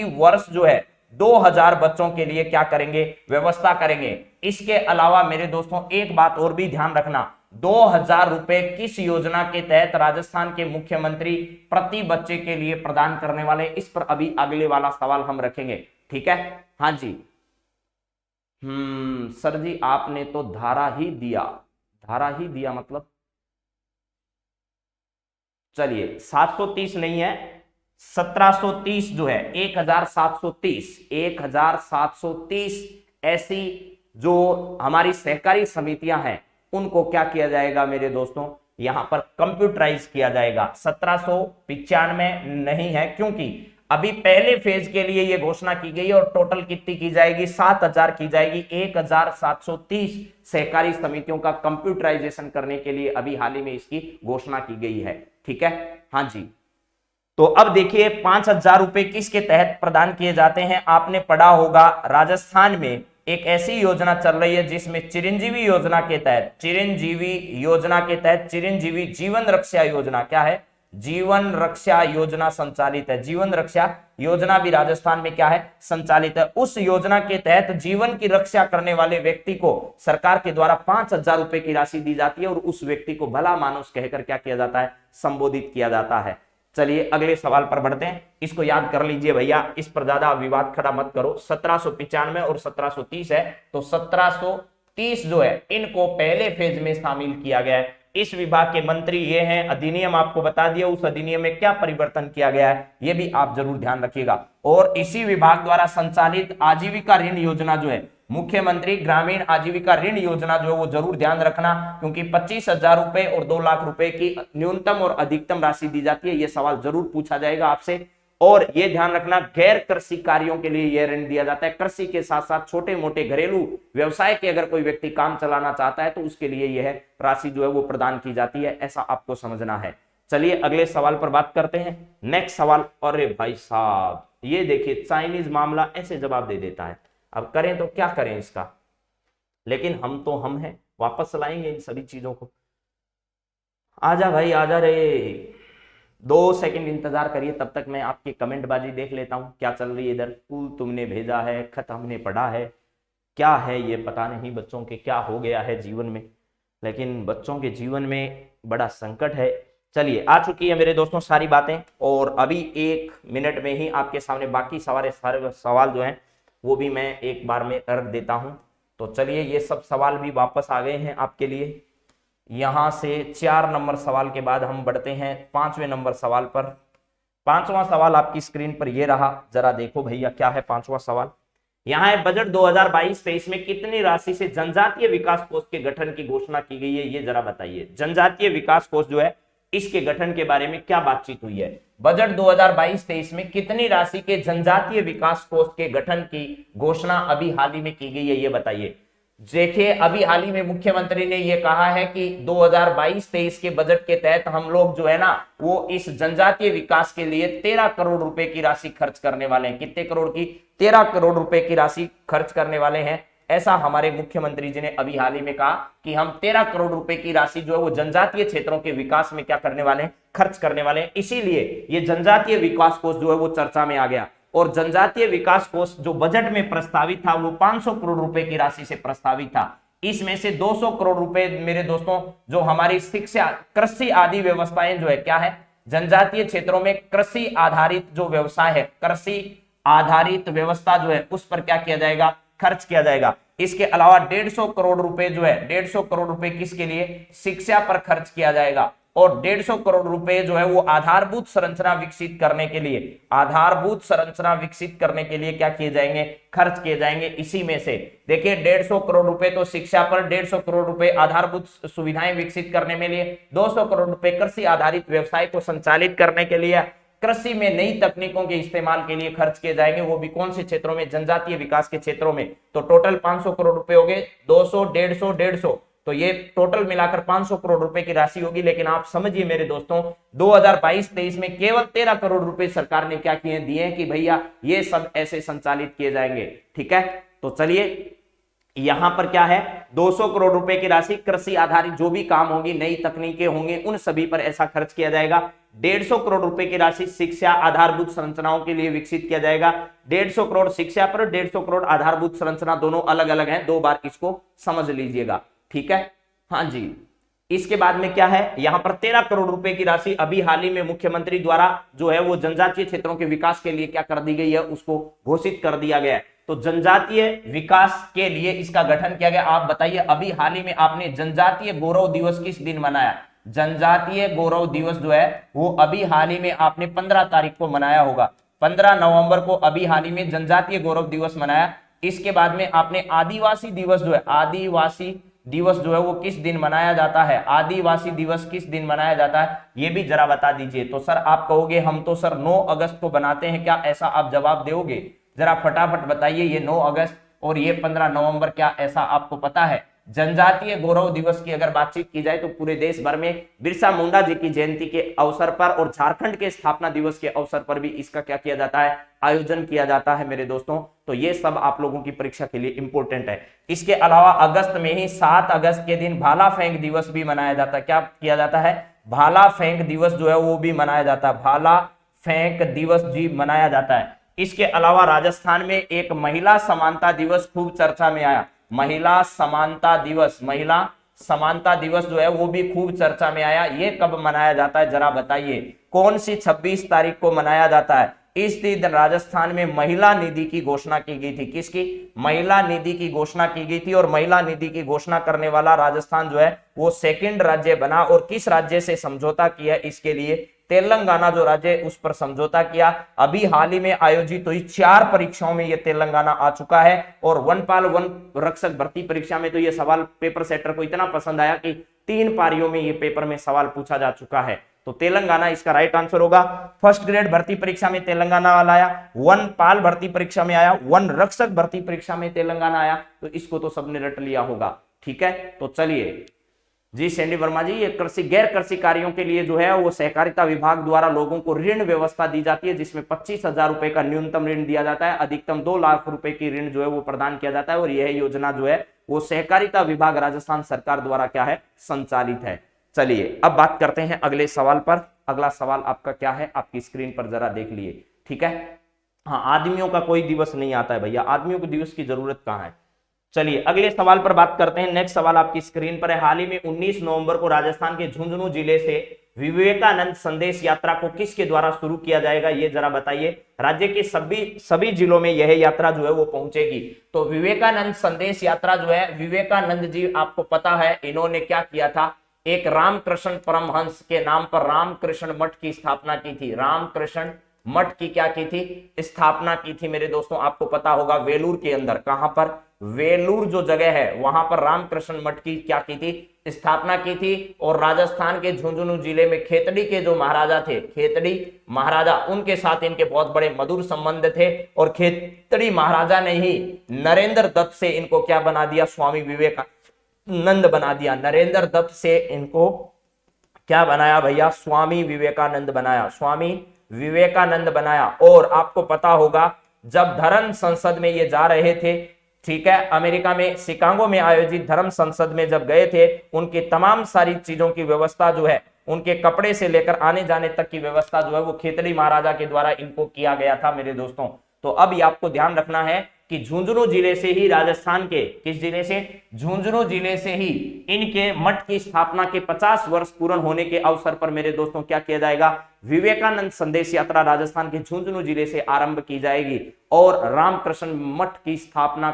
वर्ष जो है 2000 बच्चों के लिए क्या करेंगे, व्यवस्था करेंगे। इसके अलावा मेरे दोस्तों एक बात और भी ध्यान रखना, 2000 रुपए किस योजना के तहत राजस्थान के मुख्यमंत्री प्रति बच्चे के लिए प्रदान करने वाले, इस पर अभी अगले वाला सवाल हम रखेंगे। ठीक है, हाँ जी। सर जी आपने तो धारा ही दिया मतलब, चलिए 730 नहीं है, 1730 जो है, 1730 ऐसी जो हमारी सहकारी समितियां हैं उनको क्या किया जाएगा मेरे दोस्तों, यहां पर कंप्यूटराइज किया जाएगा। 1795 नहीं है, क्योंकि अभी पहले फेज के लिए यह घोषणा की गई और टोटल कितनी की जाएगी, 7000 की जाएगी। 1730 सहकारी समितियों का कंप्यूटराइजेशन करने के लिए अभी हाल ही में इसकी घोषणा की गई है। ठीक है, हाँ जी। तो अब देखिए 5000 रुपए किसके तहत प्रदान किए जाते हैं, आपने पढ़ा होगा राजस्थान में एक ऐसी योजना चल रही है जिसमें चिरंजीवी योजना के तहत चिरंजीवी जीवन रक्षा योजना, क्या है, जीवन रक्षा योजना संचालित है। जीवन रक्षा योजना भी राजस्थान में क्या है, संचालित है। उस योजना के तहत जीवन की रक्षा करने वाले व्यक्ति को सरकार के द्वारा 5000 रुपए की राशि दी जाती है और उस व्यक्ति को भला मानुस कहकर क्या किया जाता है, संबोधित किया जाता है। चलिए अगले सवाल पर बढ़ते हैं, इसको याद कर लीजिए भैया, इस पर ज्यादा विवाद खड़ा मत करो। 1795 और 1730 है, तो 1730 जो है इनको पहले फेज में शामिल किया गया है। इस विभाग के मंत्री ये हैं, अधिनियम आपको बता दिया, उस अधिनियम में क्या परिवर्तन किया गया है ये भी आप जरूर ध्यान रखिएगा। और इसी विभाग द्वारा संचालित आजीविका ऋण योजना जो है, मुख्यमंत्री ग्रामीण आजीविका ऋण योजना जो है वो जरूर ध्यान रखना, क्योंकि 25,000 रुपए और 2 लाख रुपए की न्यूनतम और अधिकतम राशि दी जाती है। यह सवाल जरूर पूछा जाएगा आपसे। और यह ध्यान रखना, गैर कृषि कार्यों के लिए यह ऋण दिया जाता है। कृषि के साथ साथ छोटे मोटे घरेलू व्यवसाय के अगर कोई व्यक्ति काम चलाना चाहता है तो उसके लिए यह राशि जो है वो प्रदान की जाती है, ऐसा आपको समझना है। चलिए अगले सवाल पर बात करते हैं। नेक्स्ट सवाल, अरे भाई साहब ये देखिए चाइनीज मामला ऐसे जवाब दे देता है, अब करें तो क्या करें इसका, लेकिन हम हैं, वापस लाएंगे इन सभी चीजों को। आजा भाई आजा रे, 2 सेकंड इंतजार करिए, तब तक मैं आपकी कमेंट बाजी देख लेता हूं क्या चल रही है इधर। फूल तुमने भेजा है, खत हमने पढ़ा है, क्या है ये पता नहीं बच्चों के क्या हो गया है जीवन में, लेकिन बच्चों के जीवन में बड़ा संकट है। चलिए आ चुकी है मेरे दोस्तों सारी बातें, और अभी 1 मिनट में ही आपके सामने बाकी सारे सवाल जो हैं वो भी मैं एक बार में रख देता हूं। तो चलिए ये सब सवाल भी वापस आ गए हैं आपके लिए। यहां से 4 नंबर सवाल के बाद हम बढ़ते हैं 5वें नंबर सवाल पर। 5वां सवाल आपकी स्क्रीन पर ये रहा, जरा देखो भैया क्या है 5वां सवाल। यहाँ है, बजट 2022-23 में कितनी राशि से जनजातीय विकास कोष के गठन की घोषणा की गई है, ये जरा बताइए। जनजातीय विकास कोष जो है इसके गठन के बारे में क्या बातचीत हुई है। बजट 2022-23 में कितनी राशि के जनजातीय विकास कोष के गठन की घोषणा अभी हाल ही में की गई है, ये बताइए। देखिए, अभी हाल ही में मुख्यमंत्री ने यह कहा है कि 2022-23 के बजट के तहत हम लोग जो है ना वो इस जनजातीय विकास के लिए 13 करोड़ रुपए की राशि खर्च करने वाले हैं। कितने करोड़ की? 13 करोड़ रुपए की राशि खर्च करने वाले हैं। ऐसा हमारे मुख्यमंत्री जी ने अभी हाल ही में कहा कि हम 13 करोड़ रुपए की राशि जो है वो जनजातीय क्षेत्रों के विकास में क्या करने वाले हैं, खर्च करने वाले हैं। इसीलिए ये जनजातीय विकास कोष जो है वो चर्चा में आ गया। और जनजातीय विकास कोष जो बजट में प्रस्तावित था वो 500 करोड़ रुपए की राशि से प्रस्तावित था। इसमें से 200 करोड़ रुपए मेरे दोस्तों जो हमारी शिक्षा, कृषि आदि व्यवस्थाएं जो है क्या है, जनजातीय क्षेत्रों में कृषि आधारित जो व्यवसाय है, कृषि आधारित व्यवस्था जो है उस पर क्या किया जाएगा, खर्च किया जाएगा। इसके अलावा 150 करोड़ रुपए जो है, 150 करोड़ रुपए किसके लिए, शिक्षा पर खर्च किया जाएगा। और 150 करोड़ रुपए जो है वो आधारभूत संरचना विकसित करने के लिए, आधारभूत संरचना विकसित करने के लिए क्या किए जाएंगे, खर्च किए जाएंगे। इसी में से देखिए 150 करोड़ रुपए तो शिक्षा पर, 150 करोड़ रुपए आधारभूत सुविधाएं विकसित करने में लिए, 200 करोड़ रुपए कृषि आधारित व्यवसाय को संचालित करने के लिए, कृषि में नई तकनीकों के इस्तेमाल के लिए खर्च किए जाएंगे। वो भी कौन से क्षेत्रों में, जनजातीय विकास के क्षेत्रों में। तो टोटल 500 करोड़ रुपए हो गए, 200, 150, 150, तो ये टोटल मिलाकर 500 करोड़ रुपए की राशि होगी। लेकिन आप समझिए मेरे दोस्तों, 2022-23 में केवल 13 करोड़ रुपए सरकार ने क्या किए, दिए कि भैया ये सब ऐसे संचालित किए जाएंगे। ठीक है, तो चलिए यहां पर क्या है, 200 करोड़ रुपए की राशि कृषि आधारित जो भी काम होंगी, नई तकनीकें होंगी, उन सभी पर ऐसा खर्च किया जाएगा। 150 करोड़ रुपए की राशि शिक्षा आधारभूत संरचनाओं के लिए विकसित किया जाएगा। 150 करोड़ शिक्षा पर, 150 करोड़ आधारभूत संरचना, दोनों अलग अलग हैं, 2 बार इसको समझ लीजिएगा। ठीक है, हाँ जी। इसके बाद में क्या है, यहां पर 13 करोड़ रुपए की राशि अभी हाल ही में मुख्यमंत्री द्वारा जो है वो जनजातीय क्षेत्रों के विकास के लिए क्या कर दी गई है, उसको घोषित कर दिया गया है। तो जनजातीय विकास के लिए इसका गठन किया गया। आप बताइए, अभी हाल ही में आपने जनजातीय गौरव दिवस किस दिन मनाया? जनजातीय गौरव दिवस जो है वो अभी हाल ही में आपने 15 तारीख को मनाया होगा। 15 नवंबर को अभी हाल ही में जनजातीय गौरव दिवस मनाया। इसके बाद में आपने आदिवासी दिवस जो है, आदिवासी दिवस जो है वो किस दिन मनाया जाता है, आदिवासी दिवस किस दिन मनाया जाता है, ये भी जरा बता दीजिए। तो सर आप कहोगे हम तो सर 9 अगस्त को बनाते हैं, क्या ऐसा आप जवाब दोगे? जरा फटाफट बताइए, ये 9 अगस्त और ये 15 नवंबर क्या ऐसा आपको पता है? जनजातीय गौरव दिवस की अगर बातचीत की जाए तो पूरे देश भर में बिरसा मुंडा जी की जयंती के अवसर पर और झारखंड के स्थापना दिवस के अवसर पर भी इसका क्या किया जाता है, आयोजन किया जाता है मेरे दोस्तों। तो ये सब आप लोगों की परीक्षा के लिए इंपॉर्टेंट है। इसके अलावा अगस्त में ही 7 अगस्त के दिन भाला फेंक दिवस भी मनाया जाता है। क्या किया जाता है? भाला फेंक दिवस जो है वो भी मनाया जाता है, भाला फेंक दिवस जी मनाया जाता है। इसके अलावा राजस्थान में एक महिला समानता दिवस खूब चर्चा में आया, महिला समानता दिवस, महिला समानता दिवस जो है वो भी खूब चर्चा में आया। ये कब मनाया जाता है जरा बताइए, कौन सी 26 तारीख को मनाया जाता है? इस दिन राजस्थान में महिला निधि की घोषणा की गई थी। किसकी? महिला निधि की घोषणा की गई थी। और महिला निधि की घोषणा करने वाला राजस्थान जो है वो सेकंड राज्य बना। और किस राज्य से समझौता किया इसके लिए? तेलंगाना जो राज्य है उस पर समझौता किया। अभी हाल ही में आयोजित हुई 4 परीक्षाओं में ये तेलंगाना आ चुका है। और वनपाल वन रक्षक भर्ती परीक्षा में तो ये सवाल पेपर सेटर को इतना पसंद आया कि 3 पारियों में ये पेपर में सवाल पूछा जा चुका है। तो तेलंगाना इसका राइट आंसर होगा। फर्स्ट ग्रेड भर्ती परीक्षा में तेलंगाना वाला आया, वनपाल भर्ती परीक्षा में आया, वन रक्षक भर्ती परीक्षा में तेलंगाना आया। तो इसको तो सबने रट लिया होगा। ठीक है, तो चलिए जी सैंडी वर्मा जी, ये कृषि गैर कृषि कार्यों के लिए जो है वो सहकारिता विभाग द्वारा लोगों को ऋण व्यवस्था दी जाती है, जिसमें 25,000 रुपए का न्यूनतम ऋण दिया जाता है, अधिकतम 2 लाख रुपए की ऋण जो है वो प्रदान किया जाता है। और यह योजना जो है वो सहकारिता विभाग राजस्थान सरकार द्वारा क्या है, संचालित है। चलिए अब बात करते हैं अगले सवाल पर। अगला सवाल आपका क्या है, आपकी स्क्रीन पर जरा देख लिए। ठीक है, हाँ, आदमियों का कोई दिवस नहीं आता है भैया, आदमियों को दिवस की जरूरत कहाँ है। चलिए अगले सवाल पर बात करते हैं। नेक्स्ट सवाल आपकी स्क्रीन पर है। हाल ही में 19 नवंबर को राजस्थान के झुंझुनू जिले से विवेकानंद संदेश यात्रा को किसके द्वारा शुरू किया जाएगा, ये जरा बताइए। राज्य के सभी जिलों में यह यात्रा जो है वो पहुंचेगी। तो विवेकानंद संदेश यात्रा जो है, विवेकानंद जी आपको पता है इन्होंने क्या किया था, एक रामकृष्ण परमहंस के नाम पर रामकृष्ण मठ की स्थापना की थी। रामकृष्ण मठ की क्या की थी? स्थापना की थी मेरे दोस्तों। आपको पता होगा वेलूर के अंदर, कहां पर? वेलूर जो जगह है वहां पर रामकृष्ण मठ की क्या की थी? स्थापना की थी। और राजस्थान के झुंझुनू जिले में खेतड़ी के जो महाराजा थे, खेतड़ी महाराजा, उनके साथ इनके बहुत बड़े मधुर संबंध थे। और खेतड़ी महाराजा ने ही नरेंद्र दत्त से इनको क्या बना दिया? स्वामी विवेकानंद बना दिया। नरेंद्र दत्त से इनको क्या बनाया भैया? स्वामी विवेकानंद बनाया। स्वामी विवेकानंद बनाया। और आपको पता होगा जब धर्म संसद में ये जा रहे थे, ठीक है, अमेरिका में शिकागो में आयोजित धर्म संसद में जब गए थे, उनकी तमाम सारी चीजों की व्यवस्था जो है, उनके कपड़े से लेकर आने जाने तक की व्यवस्था जो है वो खेतड़ी महाराजा के द्वारा इनको किया गया था मेरे दोस्तों। तो अब ये आपको ध्यान रखना है कि झुंझुनू जिले से ही, राजस्थान के किस जिले से? झुंझुनू जिले से ही इनके मठ की स्थापना के 50 वर्ष पूर्ण होने के अवसर पर मेरे दोस्तों क्या किया जाएगा? विवेकानंद संदेश यात्रा राजस्थान के झुंझुनू जिले से आरंभ की जाएगी। और रामकृष्ण मठ की स्थापना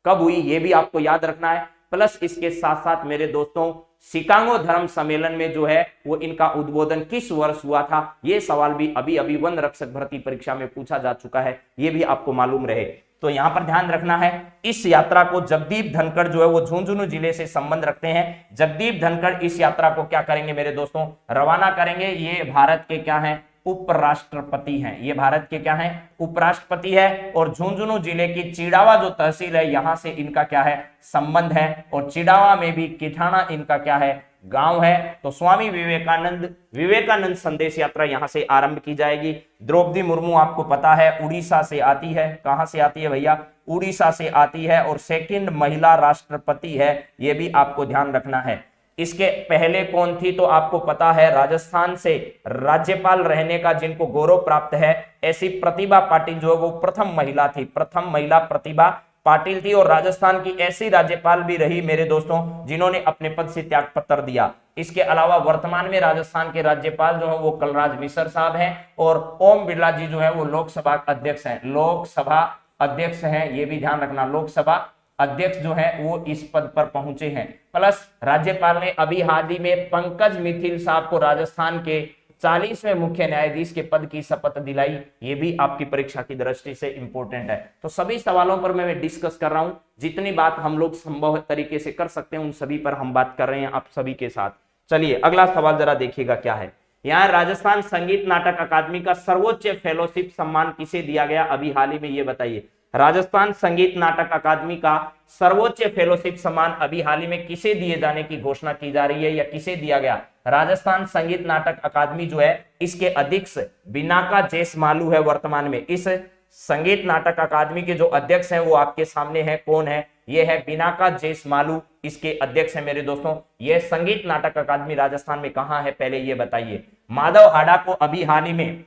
कब हुई ये भी आपको याद रखना है। प्लस इसके साथ साथ मेरे दोस्तों शिकागो धर्म सम्मेलन में जो है वो इनका उद्बोधन किस वर्ष हुआ था, ये सवाल भी अभी अभी वन रक्षक भर्ती परीक्षा में पूछा जा चुका है, ये भी आपको मालूम रहे। तो यहां पर ध्यान रखना है, इस यात्रा को जगदीप धनखड़ जो है वो झुंझुनू जिले से संबंध रखते हैं। जगदीप धनखड़ इस यात्रा को क्या करेंगे मेरे दोस्तों? रवाना करेंगे। ये भारत के क्या हैं? उपराष्ट्रपति हैं। ये भारत के क्या हैं? उपराष्ट्रपति है। और झुंझुनू जिले की चिड़ावा जो तहसील है, यहां से इनका क्या है? संबंध है। और चिड़ावा में भी किठाना इनका क्या है? गांव है। तो स्वामी विवेकानंद संदेश यात्रा यहां से आरंभ की जाएगी। द्रौपदी मुर्मू आपको पता है उड़ीसा से आती है। कहां से आती है भैया? उड़ीसा से आती है। और सेकंड महिला राष्ट्रपति है, यह भी आपको ध्यान रखना है। इसके पहले कौन थी? तो आपको पता है राजस्थान से राज्यपाल रहने का जिनको गौरव प्राप्त है, ऐसी प्रतिभा पाटिल जो है वो प्रथम महिला थी। प्रथम महिला प्रतिभा पाटिल थी। और राजस्थान की ऐसी राज्यपाल भी रही मेरे दोस्तों जिन्होंने अपने पद से त्याग पत्र दिया। इसके अलावा वर्तमान में राजस्थान के राज्यपाल जो है वो कलराज मिश्र साहब हैं। और ओम बिरला जी जो है वो लोकसभा अध्यक्ष हैं। लोकसभा अध्यक्ष हैं, ये भी ध्यान रखना। लोकसभा अध्यक्ष जो है वो इस पद पर पहुंचे हैं। प्लस राज्यपाल ने अभी हाल ही में पंकज मिथिल साहब को राजस्थान के 40वें मुख्य न्यायाधीश के पद की शपथ दिलाई। ये भी आपकी परीक्षा की दृष्टि से इंपॉर्टेंट है। तो सभी सवालों पर मैं डिस्कस कर रहा हूं, जितनी बात हम लोग संभव तरीके से कर सकते हैं उन सभी पर हम बात कर रहे हैं आप सभी के साथ। चलिए अगला सवाल जरा देखिएगा क्या है। यहाँ राजस्थान संगीत नाटक अकादमी का सर्वोच्च फेलोशिप सम्मान किसे दिया गया अभी हाल ही में, ये बताइए। राजस्थान संगीत नाटक अकादमी का सर्वोच्च फेलोशिप सम्मान अभी हाल ही में किसे दिए जाने की घोषणा की जा रही है या किसे दिया गया? राजस्थान संगीत नाटक अकादमी जो है इसके अध्यक्ष बिनाका जैसमालू है वर्तमान में। इस संगीत नाटक अकादमी के जो अध्यक्ष हैं वो आपके सामने है। कौन है? ये है बिनाका जैसमालू, इसके अध्यक्ष है मेरे दोस्तों। ये संगीत नाटक अकादमी राजस्थान में कहां है पहले ये बताइए। माधव हाड़ा को अभी हाल ही में,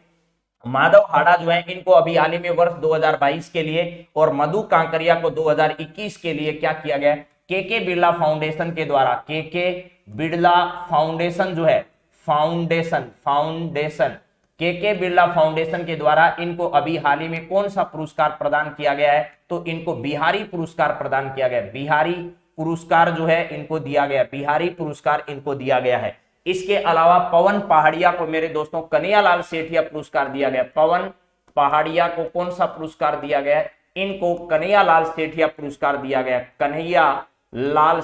माधव हाड़ा जो है इनको अभी हाल ही में वर्ष 2022 के लिए और मधु कांकरिया को 2021 के लिए क्या किया गया? के बिरला फाउंडेशन के द्वारा, के बिरला फाउंडेशन जो है, फाउंडेशन के बिरला फाउंडेशन के द्वारा इनको अभी हाल ही में कौन सा पुरस्कार प्रदान किया गया है? तो इनको बिहारी पुरस्कार प्रदान किया गया। बिहारी पुरस्कार जो है इनको दिया गया, बिहारी पुरस्कार इनको दिया गया है। इसके अलावा पवन पहाड़िया को मेरे दोस्तों कन्हैयालाल सेठिया पुरस्कार दिया गया। पवन पहाड़िया को कौन सा पुरस्कार दिया गया? इनको कन्हैयालाल सेठिया पुरस्कार दिया गया। कन्हैयालाल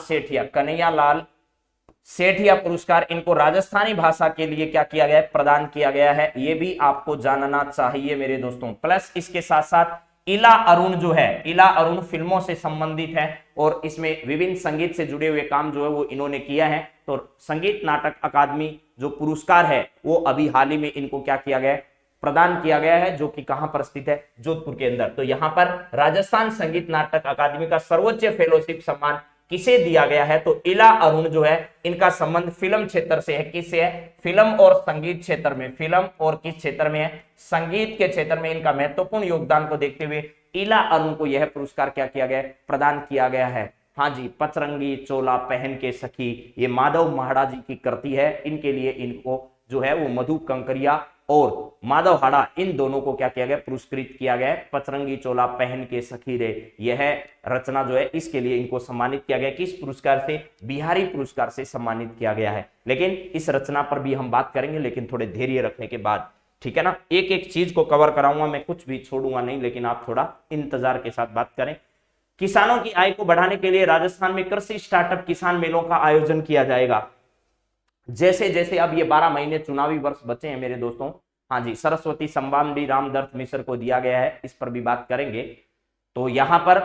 सेठिया पुरस्कार इनको राजस्थानी भाषा के लिए क्या किया गया है? प्रदान किया गया है। ये भी आपको जानना चाहिए मेरे दोस्तों। प्लस इसके साथ साथ इला अरुण जो है, इला अरुण फिल्मों से संबंधित है और इसमें विभिन्न संगीत से जुड़े हुए काम जो है वो इन्होंने किया है। तो संगीत नाटक अकादमी जो पुरस्कार है वो अभी हाल ही में इनको क्या किया गया है? प्रदान किया गया है, जो कि कहां पर स्थित है? जोधपुर के अंदर। तो यहां पर राजस्थान संगीत नाटक अकादमी का सर्वोच्च फेलोशिप सम्मान किसे दिया गया है? तो इला अरुण जो है इनका संबंध फिल्म क्षेत्र से है। किससे है? फिल्म और संगीत क्षेत्र में। फिल्म और किस क्षेत्र में है? संगीत के क्षेत्र में इनका महत्वपूर्ण योगदान को देखते हुए इला अरुण को यह पुरस्कार क्या किया गया? प्रदान किया गया है। हाँ जी, पचरंगी चोला पहन के सखी, ये माधव महाड़ा जी की कृति है। इनके लिए इनको जो है वो मधु कंकरिया और माधव हाड़ा, इन दोनों को क्या किया गया, पुरस्कृत किया गया। पचरंगी चोला पहन के सखी रे, यह रचना जो है इसके लिए इनको सम्मानित किया गया। किस पुरस्कार से, बिहारी पुरस्कार से सम्मानित किया गया है। लेकिन इस रचना पर भी हम बात करेंगे, लेकिन थोड़े धैर्य रखने के बाद, ठीक है ना। एक एक चीज को कवर कराऊंगा मैं, कुछ भी छोड़ूंगा नहीं, लेकिन आप थोड़ा इंतजार के साथ बात करें। किसानों की आय को बढ़ाने के लिए राजस्थान में कृषि स्टार्टअप किसान मेलों का आयोजन किया जाएगा। जैसे जैसे अब ये 12 महीने चुनावी वर्ष बचे हैं मेरे दोस्तों, हाँ जी, सरस्वती सम्मान भी रामदत्त मिश्र को दिया गया है, इस पर भी बात करेंगे। तो यहां पर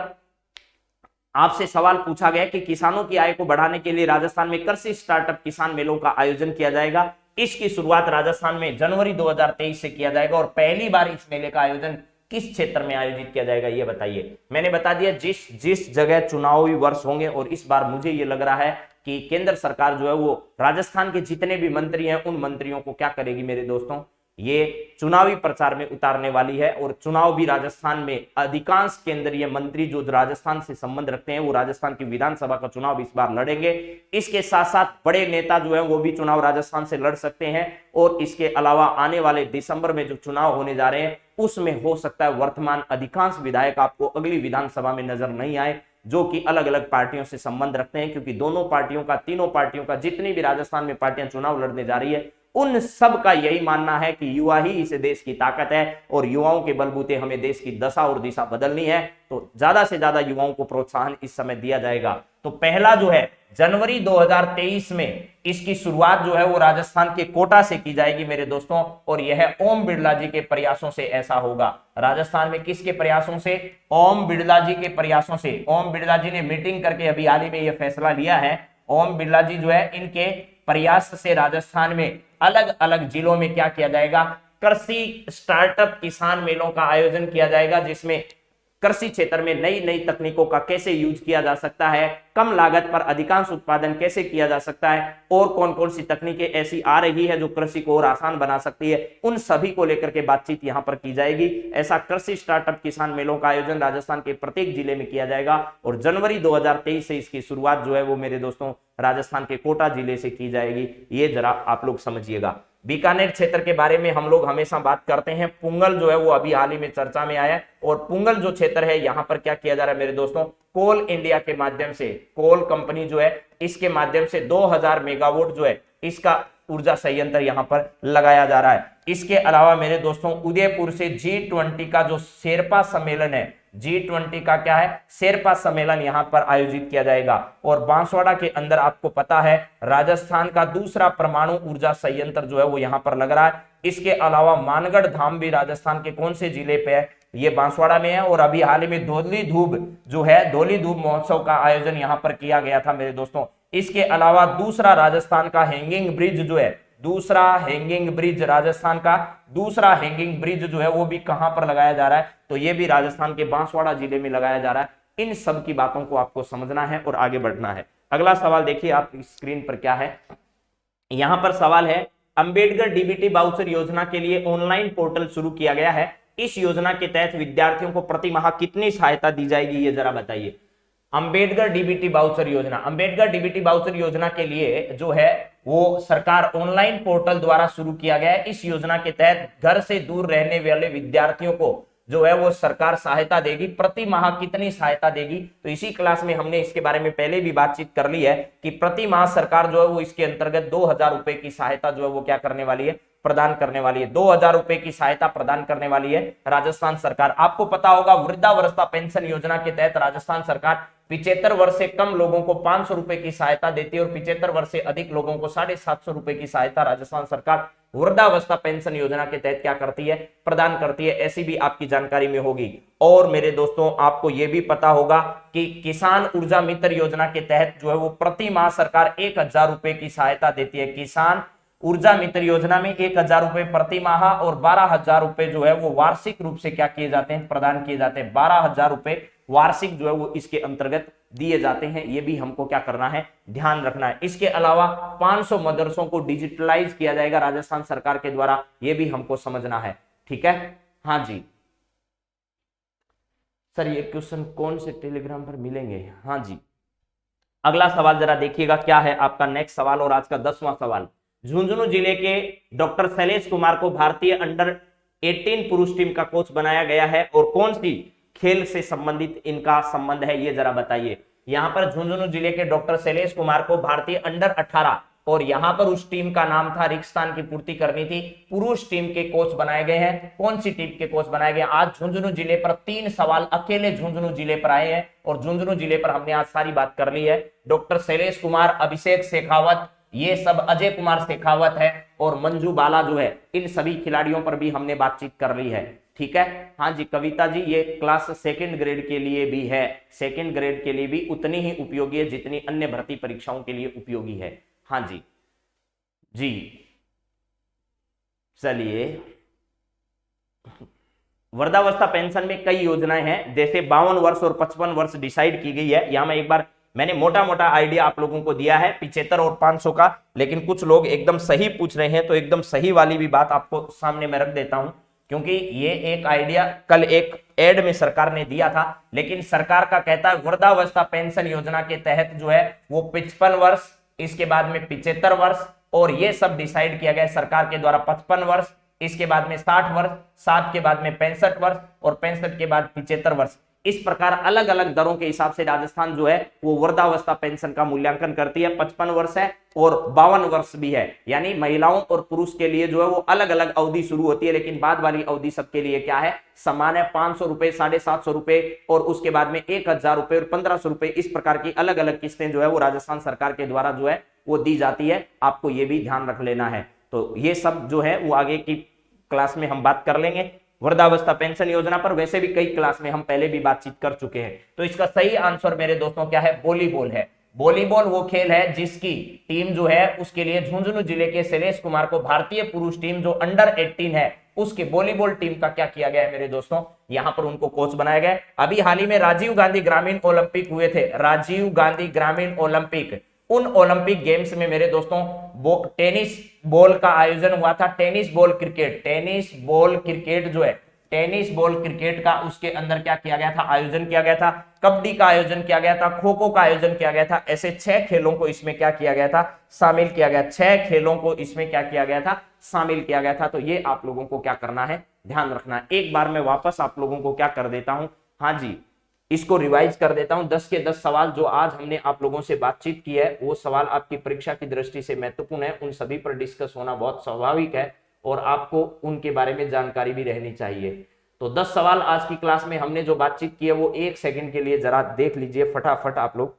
आपसे सवाल पूछा गया कि किसानों की आय को बढ़ाने के लिए राजस्थान में कृषि स्टार्टअप किसान मेलों का आयोजन किया जाएगा। इसकी शुरुआत राजस्थान में जनवरी 2023 से किया जाएगा। और पहली बार इस मेले का आयोजन किस क्षेत्र में आयोजित किया जाएगा, ये बताइए। मैंने बता दिया, जिस जिस जगह चुनावी वर्ष होंगे, और इस बार मुझे ये लग रहा है कि केंद्र सरकार जो है वो राजस्थान के जितने भी मंत्री हैं उन मंत्रियों को क्या करेगी मेरे दोस्तों, ये चुनावी प्रचार में उतारने वाली है। और चुनाव भी राजस्थान में अधिकांश केंद्रीय मंत्री जो राजस्थान से संबंध रखते हैं वो राजस्थान की विधानसभा का चुनाव इस बार लड़ेंगे। इसके साथ साथ बड़े नेता जो है वो भी चुनाव राजस्थान से लड़ सकते हैं। और इसके अलावा आने वाले दिसंबर में जो चुनाव होने जा रहे हैं उसमें हो सकता है वर्तमान अधिकांश विधायक आपको अगली विधानसभा में नजर नहीं आए, जो कि अलग अलग पार्टियों से संबंध रखते हैं। क्योंकि दोनों पार्टियों का, तीनों पार्टियों का, जितनी भी राजस्थान में पार्टियां चुनाव लड़ने जा रही है उन सब का यही मानना है कि युवा ही इस देश की ताकत है और युवाओं के बलबूते हमें देश की दशा और दिशा बदलनी है। तो ज्यादा से ज्यादा युवाओं को प्रोत्साहन इस समय दिया जाएगा। तो पहला जो है जनवरी 2023 में इसकी शुरुआत जो है वो राजस्थान के कोटा से की जाएगी मेरे दोस्तों। और यह ओम बिड़ला जी के प्रयासों से ऐसा होगा। राजस्थान में किसके प्रयासों से, ओम बिड़ला जी के प्रयासों से। ओम बिड़ला जी ने मीटिंग करके अभी हाल ही में यह फैसला लिया है। ओम बिड़ला जी जो है इनके प्रयास से राजस्थान में अलग अलग जिलों में क्या किया जाएगा, कृषि स्टार्टअप किसान मेलों का आयोजन किया जाएगा, जिसमें कृषि क्षेत्र में नई नई तकनीकों का कैसे यूज किया जा सकता है, कम लागत पर अधिकांश उत्पादन कैसे किया जा सकता है, और कौन कौन सी तकनीकें ऐसी आ रही है जो कृषि को और आसान बना सकती है, उन सभी को लेकर के बातचीत यहां पर की जाएगी। ऐसा कृषि स्टार्टअप किसान मेलों का आयोजन राजस्थान के प्रत्येक जिले में किया जाएगा। और जनवरी 2023 से इसकी शुरुआत जो है वो मेरे दोस्तों राजस्थान के कोटा जिले से की जाएगी। ये जरा आप लोग समझिएगा। बीकानेर क्षेत्र के बारे में हम लोग हमेशा बात करते हैं। पुंगल जो है वो अभी हाल ही में चर्चा में आया है। और पुंगल जो क्षेत्र है यहाँ पर क्या किया जा रहा है मेरे दोस्तों, कोल इंडिया के माध्यम से, कोल कंपनी जो है इसके माध्यम से 2000 मेगावाट जो है इसका ऊर्जा संयंत्र यहाँ पर लगाया जा रहा है। इसके अलावा मेरे दोस्तों उदयपुर से G20 का जो शेरपा सम्मेलन है, G20 का क्या है, शेरपा सम्मेलन यहां पर आयोजित किया जाएगा। और बांसवाड़ा के अंदर आपको पता है राजस्थान का दूसरा परमाणु ऊर्जा संयंत्र जो है वो यहां पर लग रहा है। इसके अलावा मानगढ़ धाम भी राजस्थान के कौन से जिले पे है, ये बांसवाड़ा में है। और अभी हाल ही में धौली धूप जो है, धौली धूप महोत्सव का आयोजन यहां पर किया गया था मेरे दोस्तों। इसके अलावा दूसरा राजस्थान का हैंगिंग ब्रिज जो है, दूसरा हैंगिंग ब्रिज, राजस्थान का दूसरा हैंगिंग ब्रिज जो है वो भी कहां पर लगाया जा रहा है, तो ये भी राजस्थान के बांसवाड़ा जिले में लगाया जा रहा है। इन सब की बातों को आपको समझना है और आगे बढ़ना है। अगला सवाल देखिए आप स्क्रीन पर क्या है, यहां पर सवाल है अंबेडकर डीबीटी वाउचर योजना के लिए ऑनलाइन पोर्टल शुरू किया गया है। इस योजना के तहत विद्यार्थियों को प्रति माह कितनी सहायता दी जाएगी, ये जरा बताइए। अंबेडकर डीबीटी वाउचर योजना, अंबेडकर डीबीटी वाउचर योजना के लिए जो है वो सरकार ऑनलाइन पोर्टल द्वारा शुरू किया गया है। इस योजना के तहत घर से दूर रहने वाले विद्यार्थियों को जो है वो सरकार सहायता देगी। प्रति माह कितनी सहायता देगी, तो इसी क्लास में हमने इसके बारे में पहले भी बातचीत कर ली है कि प्रति माह सरकार जो है वो इसके अंतर्गत 2000 रुपए की सहायता जो है वो क्या करने वाली है, प्रदान करने वाली है। 2000 रुपए की सहायता प्रदान करने वाली है राजस्थान सरकार। आपको पता होगा वृद्धावस्था पेंशन योजना के तहत राजस्थान सरकार 75 वर्ष से कम लोगों को 500 रुपए की सहायता देती है और 75 वर्ष से अधिक लोगों को 750 रुपए की सहायता राजस्थान सरकार वृद्धावस्था पेंशन योजना के तहत क्या करती है, प्रदान करती है। ऐसी भी आपकी जानकारी में होगी। और मेरे दोस्तों आपको यह भी पता होगा कि किसान ऊर्जा मित्र योजना के तहत जो है वो प्रति माह सरकार 1000 रुपए की सहायता देती है। किसान ऊर्जा मित्र योजना में 1000 रुपए प्रति माह और 12000 रुपए जो है वो वार्षिक रूप से क्या किए जाते हैं, प्रदान किए जाते हैं। 12000 रुपए वार्षिक जो है वो इसके अंतर्गत दिए जाते हैं। ये भी हमको क्या करना है, ध्यान रखना है। इसके अलावा 500 मदरसों को डिजिटलाइज किया जाएगा राजस्थान सरकार के द्वारा, ये भी हमको समझना है। ठीक है, हाँ जी सर, ये क्वेश्चन कौन से टेलीग्राम पर मिलेंगे? हाँ जी, अगला सवाल जरा देखिएगा क्या है आपका नेक्स्ट सवाल और आज का 10वां सवाल, झुंझुनू जिले के डॉक्टर शैलेश कुमार को भारतीय अंडर 18 पुरुष टीम का कोच बनाया गया है, और कौन सी खेल से संबंधित इनका संबंध है ये जरा बताइए। यहां पर झुंझुनू जिले के डॉक्टर शैलेश कुमार को भारतीय अंडर 18, और यहां पर उस टीम का नाम था रिक्स्थान की पूर्ति करनी थी, पुरुष टीम के कोच बनाए गए हैं। कौन सी टीम के कोच बनाए गए? आज झुंझुनू जिले पर 3 सवाल अकेले झुंझुनू जिले पर आए हैं, और झुंझुनू जिले पर हमने आज सारी बात कर ली है। डॉक्टर शैलेश कुमार, अभिषेक शेखावत, ये सब, अजय कुमार शेखावत है, और मंजू बाला जो है, इन सभी खिलाड़ियों पर भी हमने बातचीत कर ली है। ठीक है, हाँ जी कविता जी, ये क्लास सेकंड ग्रेड के लिए भी है, सेकंड ग्रेड के लिए भी उतनी ही उपयोगी है जितनी अन्य भर्ती परीक्षाओं के लिए उपयोगी है। हाँ जी जी, चलिए। वृद्धावस्था पेंशन में कई योजनाएं हैं, जैसे 52 वर्ष और 55 वर्ष डिसाइड की गई है। यहां मैं एक बार मैंने मोटा मोटा आइडिया आप लोगों को दिया है 75 और 500 का, लेकिन कुछ लोग एकदम सही पूछ रहे हैं, तो एकदम सही वाली भी बात आपको सामने में रख देता हूं, क्योंकि ये एक आइडिया कल एक एड में सरकार ने दिया था, लेकिन सरकार का कहता है वृद्धावस्था पेंशन योजना के तहत जो है वो 55 वर्ष, इसके बाद में 75 वर्ष, और ये सब डिसाइड किया गया सरकार के द्वारा 55 वर्ष, इसके बाद में 60 वर्ष, 60 के बाद में 65 वर्ष, और 65 के बाद 75 वर्ष। इस प्रकार अलग अलग दरों के हिसाब से राजस्थान जो है वो वृद्धावस्था पेंशन का मूल्यांकन करती है। 55 वर्ष है और 52 वर्ष भी है, यानी महिलाओं और पुरुष के लिए जो है वो अलग अलग अवधि शुरू होती है, लेकिन बाद वाली अवधि सबके लिए क्या है, समान है। 500 रुपए, 750 रुपए, और उसके बाद में 1000 रुपए और 1500 रुपए, इस प्रकार की अलग अलग किस्तें जो है वो राजस्थान सरकार के द्वारा जो है वो दी जाती है। आपको ये भी ध्यान रख लेना है। तो ये सब जो है वो आगे की क्लास में हम बात कर लेंगे वृद्धावस्था पेंशन योजना पर। वैसे भी कई क्लास में हम पहले भी बातचीत कर चुके हैं। तो इसका सही आंसर मेरे दोस्तों क्या है? वॉलीबॉल है। वॉलीबॉल वो खेल है जिसकी टीम जो है उसके लिए झुंझुनू जिले के शैलेश कुमार को भारतीय पुरुष टीम जो अंडर 18 है उसके वॉलीबॉल टीम का क्या किया गया है मेरे दोस्तों, यहां पर उनको कोच बनाया गया। अभी हाल ही में राजीव गांधी ग्रामीण ओलंपिक हुए थे, राजीव गांधी ग्रामीण ओलंपिक, उन ओलंपिक गेम्स में मेरे दोस्तों वो टेनिस बॉल का आयोजन हुआ था। Tennis ball cricket, tennis ball cricket जो है, टेनिस बॉल क्रिकेट का उसके अंदर क्या किया गया था, आयोजन किया गया था। कबड्डी का आयोजन किया गया था, खो खो का आयोजन किया गया था। ऐसे 6 खेलों को इसमें क्या किया गया था, शामिल किया गया। 6 खेलों को इसमें क्या किया गया था, शामिल किया गया था। तो ये आप लोगों को क्या करना है, ध्यान रखना है। एक बार मैं वापस आप लोगों को क्या कर देता हूं, हाँ जी इसको रिवाइज कर देता हूं। 10 के 10 सवाल जो आज हमने आप लोगों से बातचीत की है वो सवाल आपकी परीक्षा की दृष्टि से महत्वपूर्ण है, उन सभी पर डिस्कस होना बहुत स्वाभाविक है और आपको उनके बारे में जानकारी भी रहनी चाहिए। तो 10 सवाल आज की क्लास में हमने जो बातचीत की है वो 1 सेकंड के लिए जरा देख लीजिए फटाफट आप लोग।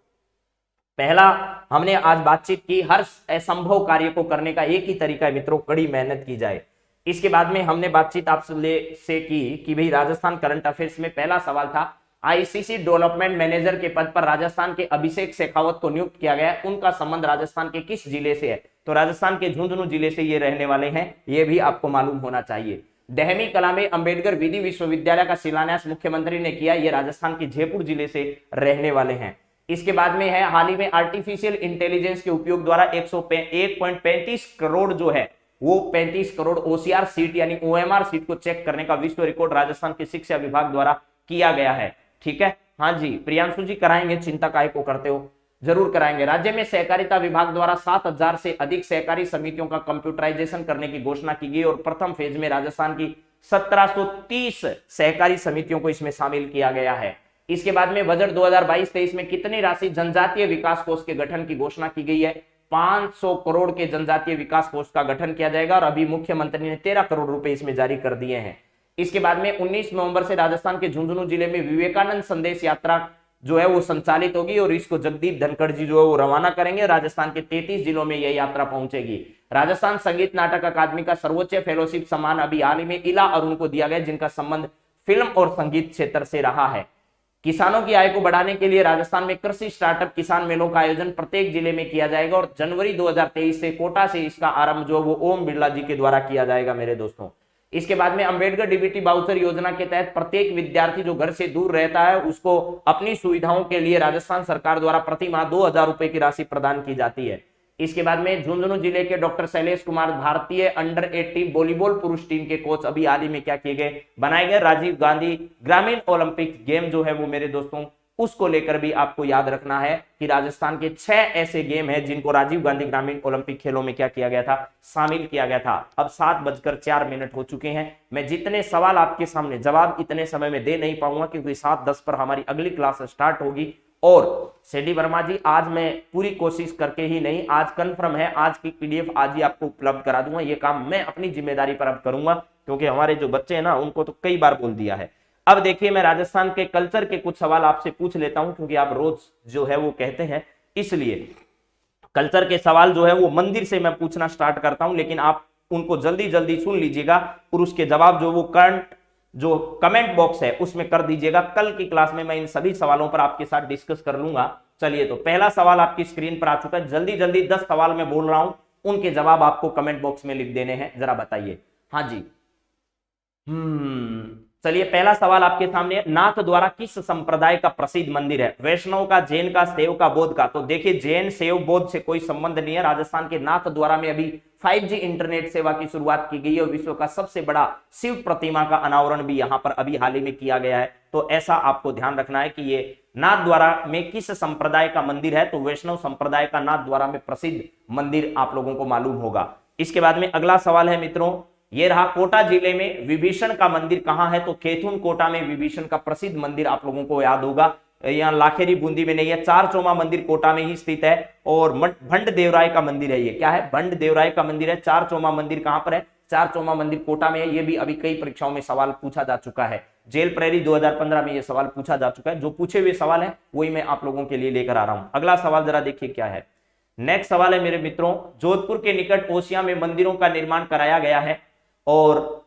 पहला हमने आज बातचीत की, हर असंभव कार्य को करने का एक ही तरीका है मित्रों, कड़ी मेहनत की जाए। इसके बाद में हमने बातचीत आपसे की कि भाई राजस्थान करंट अफेयर्स में पहला सवाल था आईसीसी डेवलपमेंट मैनेजर के पद पर राजस्थान के अभिषेक शेखावत को नियुक्त किया गया है, उनका संबंध राजस्थान के किस जिले से है? तो राजस्थान के झुंझुनू जिले से ये रहने वाले हैं, ये भी आपको मालूम होना चाहिए। दहमी कला में अंबेडकर विधि विश्वविद्यालय का शिलान्यास मुख्यमंत्री ने किया, ये राजस्थान के जयपुर जिले से रहने वाले हैं। इसके बाद में है हाल ही में आर्टिफिशियल इंटेलिजेंस के उपयोग द्वारा 1.35 करोड़ जो है वो 35 करोड़ ओसीआर सीट यानी ओएमआर सीट को चेक करने का विश्व रिकॉर्ड राजस्थान के शिक्षा विभाग द्वारा किया गया है। ठीक है, हाँ जी प्रियांशु जी कराएंगे, चिंता काहे को करते हो, जरूर कराएंगे। राज्य में सहकारिता विभाग द्वारा 7000 से अधिक सहकारी समितियों का कंप्यूटराइजेशन करने की घोषणा की गई और प्रथम फेज में राजस्थान की 1730 सहकारी समितियों को इसमें शामिल किया गया है। इसके बाद में बजट 2022-23 में कितनी राशि जनजातीय विकास कोष के गठन की घोषणा की गई है? 500 करोड़ के जनजातीय विकास कोष का गठन किया जाएगा और अभी मुख्यमंत्री ने 13 करोड़ रुपए इसमें जारी कर दिए हैं। इसके बाद में 19 नवंबर से राजस्थान के झुंझुनू जिले में विवेकानंद संदेश यात्रा जो है वो संचालित होगी और इसको जगदीप धनखड़ जी जो है वो रवाना करेंगे। राजस्थान के 33 जिलों में यह यात्रा पहुंचेगी। राजस्थान संगीत नाटक अकादमी का सर्वोच्च फेलोशिप सम्मान अभी हाल ही में इला अरुण को दिया गया, जिनका संबंध फिल्म और संगीत क्षेत्र से रहा है। किसानों की आय को बढ़ाने के लिए राजस्थान में कृषि स्टार्टअप किसान मेलों का आयोजन प्रत्येक जिले में किया जाएगा और जनवरी 2023 से कोटा से इसका आरंभ जो वो ओम बिरला जी के द्वारा किया जाएगा मेरे दोस्तों। इसके बाद में अंबेडकर डीबीटी वाउचर योजना के तहत प्रत्येक विद्यार्थी जो घर से दूर रहता है उसको अपनी सुविधाओं के लिए राजस्थान सरकार द्वारा प्रति माह 2000 रुपए की राशि प्रदान की जाती है। इसके बाद में झुंझुनू जिले के डॉक्टर शैलेश कुमार भारतीय अंडर 18 वॉलीबॉल पुरुष टीम के कोच अभी हाल ही में क्या किए गए, बनाए गए। राजीव गांधी ग्रामीण ओलंपिक गेम जो है वो मेरे दोस्तों उसको लेकर भी आपको याद रखना है कि राजस्थान के 6 ऐसे गेम हैं जिनको राजीव गांधी ग्रामीण ओलंपिक खेलों में क्या किया गया था, शामिल किया गया था। अब 7:04 हो चुके हैं। मैं जितने सवाल आपके सामने जवाब इतने समय में दे नहीं पाऊंगा क्योंकि 7:10 पर हमारी अगली क्लास स्टार्ट होगी। और सेडी वर्मा जी, आज मैं पूरी कोशिश करके ही नहीं, आज कंफर्म है, आज की पीडीएफ आज ही आपको उपलब्ध करा दूंगा। ये काम मैं अपनी जिम्मेदारी पर अब करूंगा क्योंकि हमारे जो बच्चे हैं ना, उनको तो कई बार बोल दिया है। अब देखिए, मैं राजस्थान के कल्चर के कुछ सवाल आपसे पूछ लेता हूं क्योंकि आप रोज जो है वो कहते हैं, इसलिए कल्चर के सवाल जो है वो मंदिर से मैं पूछना स्टार्ट करता हूं, लेकिन आप उनको जल्दी जल्दी सुन लीजिएगा और उसके जवाब जो वो करंट जो कमेंट बॉक्स है उसमें कर दीजिएगा। कल की क्लास में मैं इन सभी सवालों पर आपके साथ डिस्कस कर लूंगा। चलिए, तो पहला सवाल आपकी स्क्रीन पर आ चुका है। जल्दी जल्दी 10 सवाल मैं बोल रहा हूं, उनके जवाब आपको कमेंट बॉक्स में लिख देने हैं। जरा बताइए। हाँ जी, चलिए, पहला सवाल आपके सामने, नाथ द्वारा किस संप्रदाय का प्रसिद्ध मंदिर है? वैष्णव का, जैन का, शैव का, बौद्ध का? तो देखिए, जैन, शैव, बौद्ध से कोई संबंध नहीं है। राजस्थान के नाथ द्वारा में अभी 5G इंटरनेट सेवा की शुरुआत की गई है और विश्व का सबसे बड़ा शिव प्रतिमा का अनावरण भी यहां पर अभी हाल ही में किया गया है। तो ऐसा आपको ध्यान रखना है कि ये नाथ द्वारा में किस संप्रदाय का मंदिर है। तो वैष्णव संप्रदाय का नाथ द्वारा में प्रसिद्ध मंदिर आप लोगों को मालूम होगा। इसके बाद में अगला सवाल है मित्रों, ये रहा, कोटा जिले में विभीषण का मंदिर कहां है? तो खेथुन कोटा में विभीषण का प्रसिद्ध मंदिर आप लोगों को याद होगा। यहाँ लाखेरी बूंदी में नहीं है। चारचोमा मंदिर कोटा में ही स्थित है और भंड देवराय का मंदिर है। ये क्या है? भंड देवराय का मंदिर है। चारचोमा मंदिर कहां पर है? चारचोमा मंदिर कोटा में है। ये भी अभी कई परीक्षाओं में सवाल पूछा जा चुका है। जेल प्रेरी 2015 में ये सवाल पूछा जा चुका है। जो पूछे हुए सवाल है वही मैं आप लोगों के लिए लेकर आ रहा हूं। अगला सवाल जरा देखिए क्या है। नेक्स्ट सवाल है मेरे मित्रों, जोधपुर के निकट ओसिया में मंदिरों का निर्माण कराया गया है और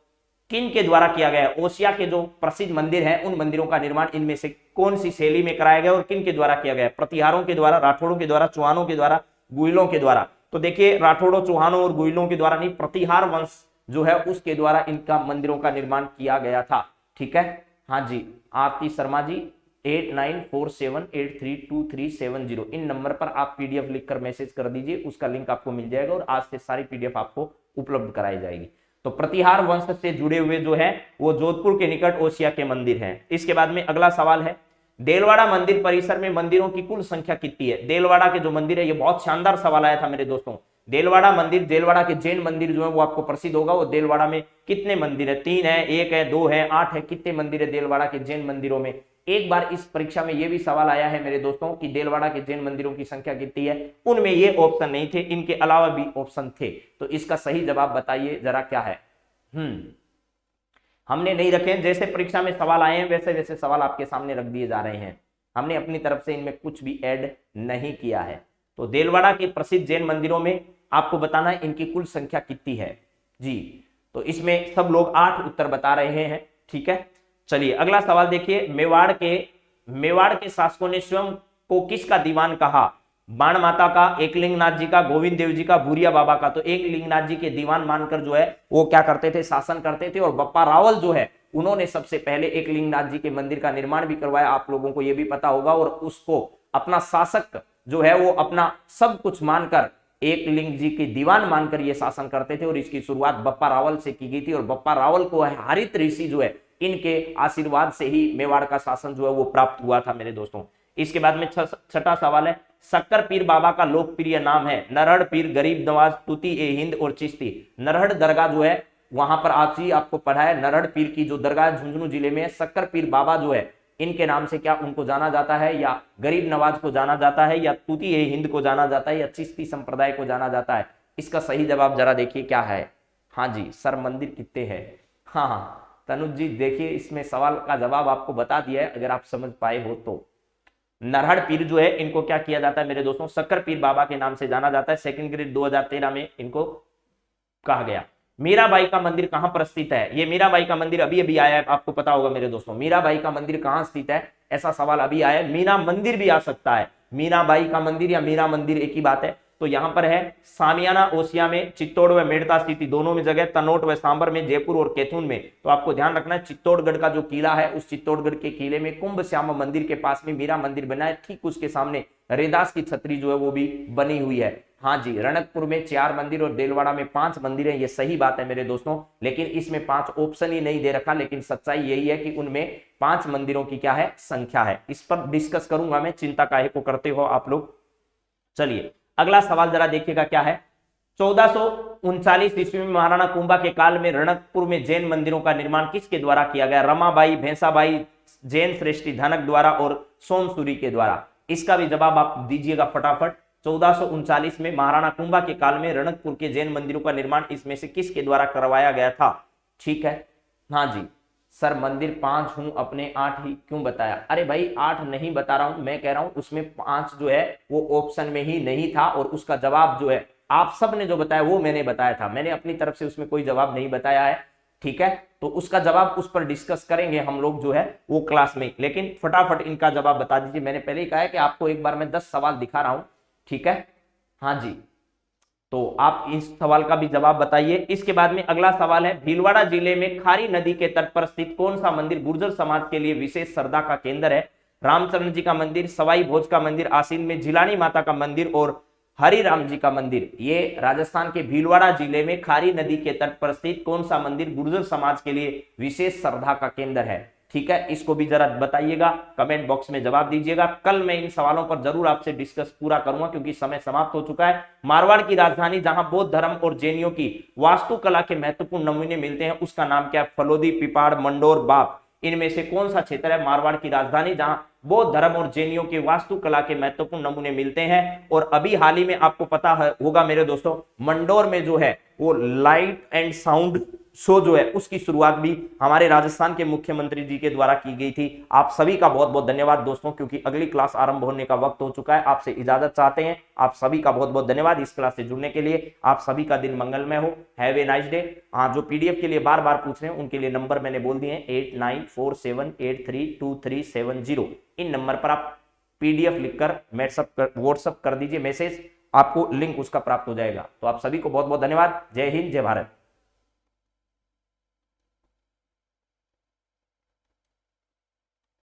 किन के द्वारा किया गया है? ओसिया के जो प्रसिद्ध मंदिर हैं उन मंदिरों का निर्माण इनमें से कौन सी शैली में कराया गया और किन के द्वारा किया गया है? प्रतिहारों के द्वारा, राठौड़ों के द्वारा, चौहानों के द्वारा, गुइलों के द्वारा? तो देखिए, राठौड़ों, चौहानों और गुइलों के द्वारा नहीं, प्रतिहार वंश जो है उसके द्वारा इनका मंदिरों का निर्माण किया गया था। ठीक है, हाँ जी। आरती शर्मा जी 8947832370 इन नंबर पर आप पीडीएफ लिखकर मैसेज कर दीजिए, उसका लिंक आपको मिल जाएगा और आज से सारी पीडीएफ आपको उपलब्ध कराई जाएगी। तो प्रतिहार वंश से जुड़े हुए जो है वो जोधपुर के निकट ओसिया के मंदिर हैं। इसके बाद में अगला सवाल है, देलवाड़ा मंदिर परिसर में मंदिरों की कुल संख्या कितनी है? देलवाड़ा के जो मंदिर है, ये बहुत शानदार सवाल आया था मेरे दोस्तों। देलवाड़ा मंदिर, देलवाड़ा के जैन मंदिर जो है वो आपको प्रसिद्ध होगा। वो देलवाड़ा में कितने मंदिर है? 3 है, 1 है, 2 है, 8 है? कितने मंदिर है देलवाड़ा के जैन मंदिरों में? एक बार इस परीक्षा में यह भी सवाल आया है मेरे दोस्तों कि देलवाड़ा के जैन मंदिरों की संख्या कितनी है। उनमें ये ऑप्शन नहीं थे, इनके अलावा भी ऑप्शन थे। तो इसका सही जवाब बताइए जरा क्या है। हमने नहीं रखे, जैसे परीक्षा में सवाल आए हैं वैसे वैसे सवाल आपके सामने रख दिए जा रहे हैं। हमने अपनी तरफ से इनमें कुछ भी ऐड नहीं किया है। तो देलवाड़ा के प्रसिद्ध जैन मंदिरों में आपको बताना है इनकी कुल संख्या कितनी है जी। तो इसमें सब लोग 8 उत्तर बता रहे हैं। ठीक है, चलिए अगला सवाल देखिए। मेवाड़ के शासकों ने स्वयं को किसका दीवान कहा? बाण माता का, एकलिंगनाथ जी का, गोविंद देव जी का, भूरिया बाबा का? तो एकलिंगनाथ जी के दीवान मानकर जो है वो क्या करते थे? शासन करते थे। और बप्पा रावल जो है उन्होंने सबसे पहले एकलिंगनाथ जी के मंदिर का निर्माण भी करवाया, आप लोगों को यह भी पता होगा। और उसको अपना शासक जो है वो अपना सब कुछ मानकर, एकलिंग जी के दीवान मानकर ये शासन करते थे। और इसकी शुरुआत बप्पा रावल से की गई थी और बप्पा रावल को हरित ऋषि जो है इनके आशीर्वाद से ही मेवाड़ का शासन जो है वो प्राप्त हुआ था मेरे दोस्तों। इसके बाद में छठा सवाल है, शक्कर पीर बाबा का लोकप्रिय नाम है? नरहड़ पीर, गरीब नवाज, तूती ए हिंद और चिश्ती? नरहड़ दरगाह जो है वहां पर आज ही आपको पढ़ा है, नरहड़ पीर की जो दरगाह झुंझुनू जिले में है, शक्कर पीर बाबा जो है इनके नाम से क्या उनको जाना जाता है? या गरीब नवाज को जाना जाता है, या तूती ए हिंद को जाना जाता है, या चिश्ती संप्रदाय को जाना जाता है? इसका सही जवाब जरा देखिए क्या है। हाँ जी, सर मंदिर कितने हैं? हाँ तनुज जी, देखिए इसमें सवाल का जवाब आपको बता दिया है, अगर आप समझ पाए हो तो। नरहड़ पीर जो है इनको क्या किया जाता है मेरे दोस्तों? शक्कर पीर बाबा के नाम से जाना जाता है। सेकंड ग्रेड 2013 में इनको कहा गया। मीराबाई का मंदिर कहां पर स्थित है? ये मीराबाई का मंदिर अभी अभी आया है, आपको पता होगा मेरे दोस्तों। मीराबाई का मंदिर कहां स्थित है, ऐसा सवाल अभी आया है। मीरा मंदिर भी आ सकता है, मीराबाई का मंदिर या मीरा मंदिर एक ही बात है। तो यहां पर है सामियाना ओसिया में, चित्तौड़ व मेड़ता स्थिति दोनों में जगह, तनोट व सांबर में, जयपुर और कैथून में। तो आपको ध्यान रखना है चित्तौड़गढ़ का जो किला है उस चित्तौड़गढ़ के किले में कुंभ श्यामा मंदिर के पास में मीरा मंदिर बना है। ठीक उसके सामने रैदास की छतरी जो है वो भी बनी हुई है। हाँ जी, रणकपुर में 4 मंदिर और देलवाड़ा में 5 मंदिर हैं, ये सही बात है मेरे दोस्तों, लेकिन इसमें 5 ऑप्शन ही नहीं दे रखा, लेकिन सच्चाई यही है कि उनमें 5 मंदिरों की क्या है, संख्या है। इस पर डिस्कस करूंगा मैं, चिंता काहे को करते हो आप लोग। चलिए अगला सवाल जरा देखिएगा क्या है। 1439 ईस्वी में महाराणा कुंभा के काल में रणकपुर में जैन मंदिरों का निर्माण किसके द्वारा किया गया? रमाबाई, भैंसाबाई, जैन श्रेष्ठी धानक द्वारा और सोमसूरी के द्वारा। इसका भी जवाब आप दीजिएगा फटाफट। 1439 में महाराणा कुंभा के काल में रणकपुर के जैन मंदिरों का निर्माण इसमें से किसके द्वारा करवाया गया था? ठीक है, हाँ जी सर, मंदिर 5 हूं, अपने 8 ही क्यों बताया? अरे भाई 8 नहीं बता रहा हूं, मैं कह रहा हूं उसमें 5 जो है वो ऑप्शन में ही नहीं था, और उसका जवाब जो है आप सब ने जो बताया वो मैंने बताया था, मैंने अपनी तरफ से उसमें कोई जवाब नहीं बताया है। ठीक है, तो उसका जवाब उस पर डिस्कस करेंगे हम लोग जो है वो क्लास में, लेकिन फटाफट इनका जवाब बता दीजिए। मैंने पहले ही कहा है कि आपको एक बार मैं 10 सवाल दिखा रहा हूं, ठीक है, हाँ जी, तो आप इस सवाल का भी जवाब बताइए। इसके बाद में अगला सवाल है, भीलवाड़ा जिले में खारी नदी के तट पर स्थित कौन सा मंदिर गुर्जर समाज के लिए विशेष श्रद्धा का केंद्र है? रामचंद्र जी का मंदिर, सवाई भोज का मंदिर, आसीन में झिलानी माता का मंदिर और हरिराम जी का मंदिर। ये राजस्थान के भीलवाड़ा जिले में खारी नदी के तट पर स्थित कौन सा मंदिर गुर्जर समाज के लिए विशेष श्रद्धा का केंद्र है? ठीक है, इसको भी जरा बताइएगा, कमेंट बॉक्स में जवाब दीजिएगा। कल मैं इन सवालों पर जरूर आपसे डिस्कस पूरा करूंगा क्योंकि समय समाप्त हो चुका है। मारवाड़ की राजधानी जहां बौद्ध धर्म और जैनियों की वास्तुकला के महत्वपूर्ण नमूने मिलते हैं उसका नाम क्या है? फलोदी, पिपाड़, मंडोर, बाप, इनमें से कौन सा क्षेत्र है मारवाड़ की राजधानी जहां बौद्ध धर्म और जैनियों की वास्तुकला के महत्वपूर्ण नमूने मिलते हैं? और अभी हाल ही में आपको पता होगा मेरे दोस्तों, मंडोर में जो है वो लाइट एंड साउंड शो जो है उसकी शुरुआत भी हमारे राजस्थान के मुख्यमंत्री जी के द्वारा की गई थी। आप सभी का बहुत बहुत धन्यवाद दोस्तों, क्योंकि अगली क्लास आरंभ होने का वक्त हो चुका है, आपसे इजाजत चाहते हैं। आप सभी का बहुत बहुत धन्यवाद इस क्लास से जुड़ने के लिए। आप सभी का दिन मंगलमय हो, हैव ए नाइस डे। हाँ, जो पीडीएफ के लिए बार बार पूछ रहे हैं उनके लिए नंबर मैंने बोल दिए हैं 8947832370। इन नंबर पर आप पीडीएफ लिखकर व्हाट्सएप कर दीजिए मैसेज, आपको लिंक उसका प्राप्त हो जाएगा। तो आप सभी को बहुत बहुत धन्यवाद। जय हिंद, जय भारत।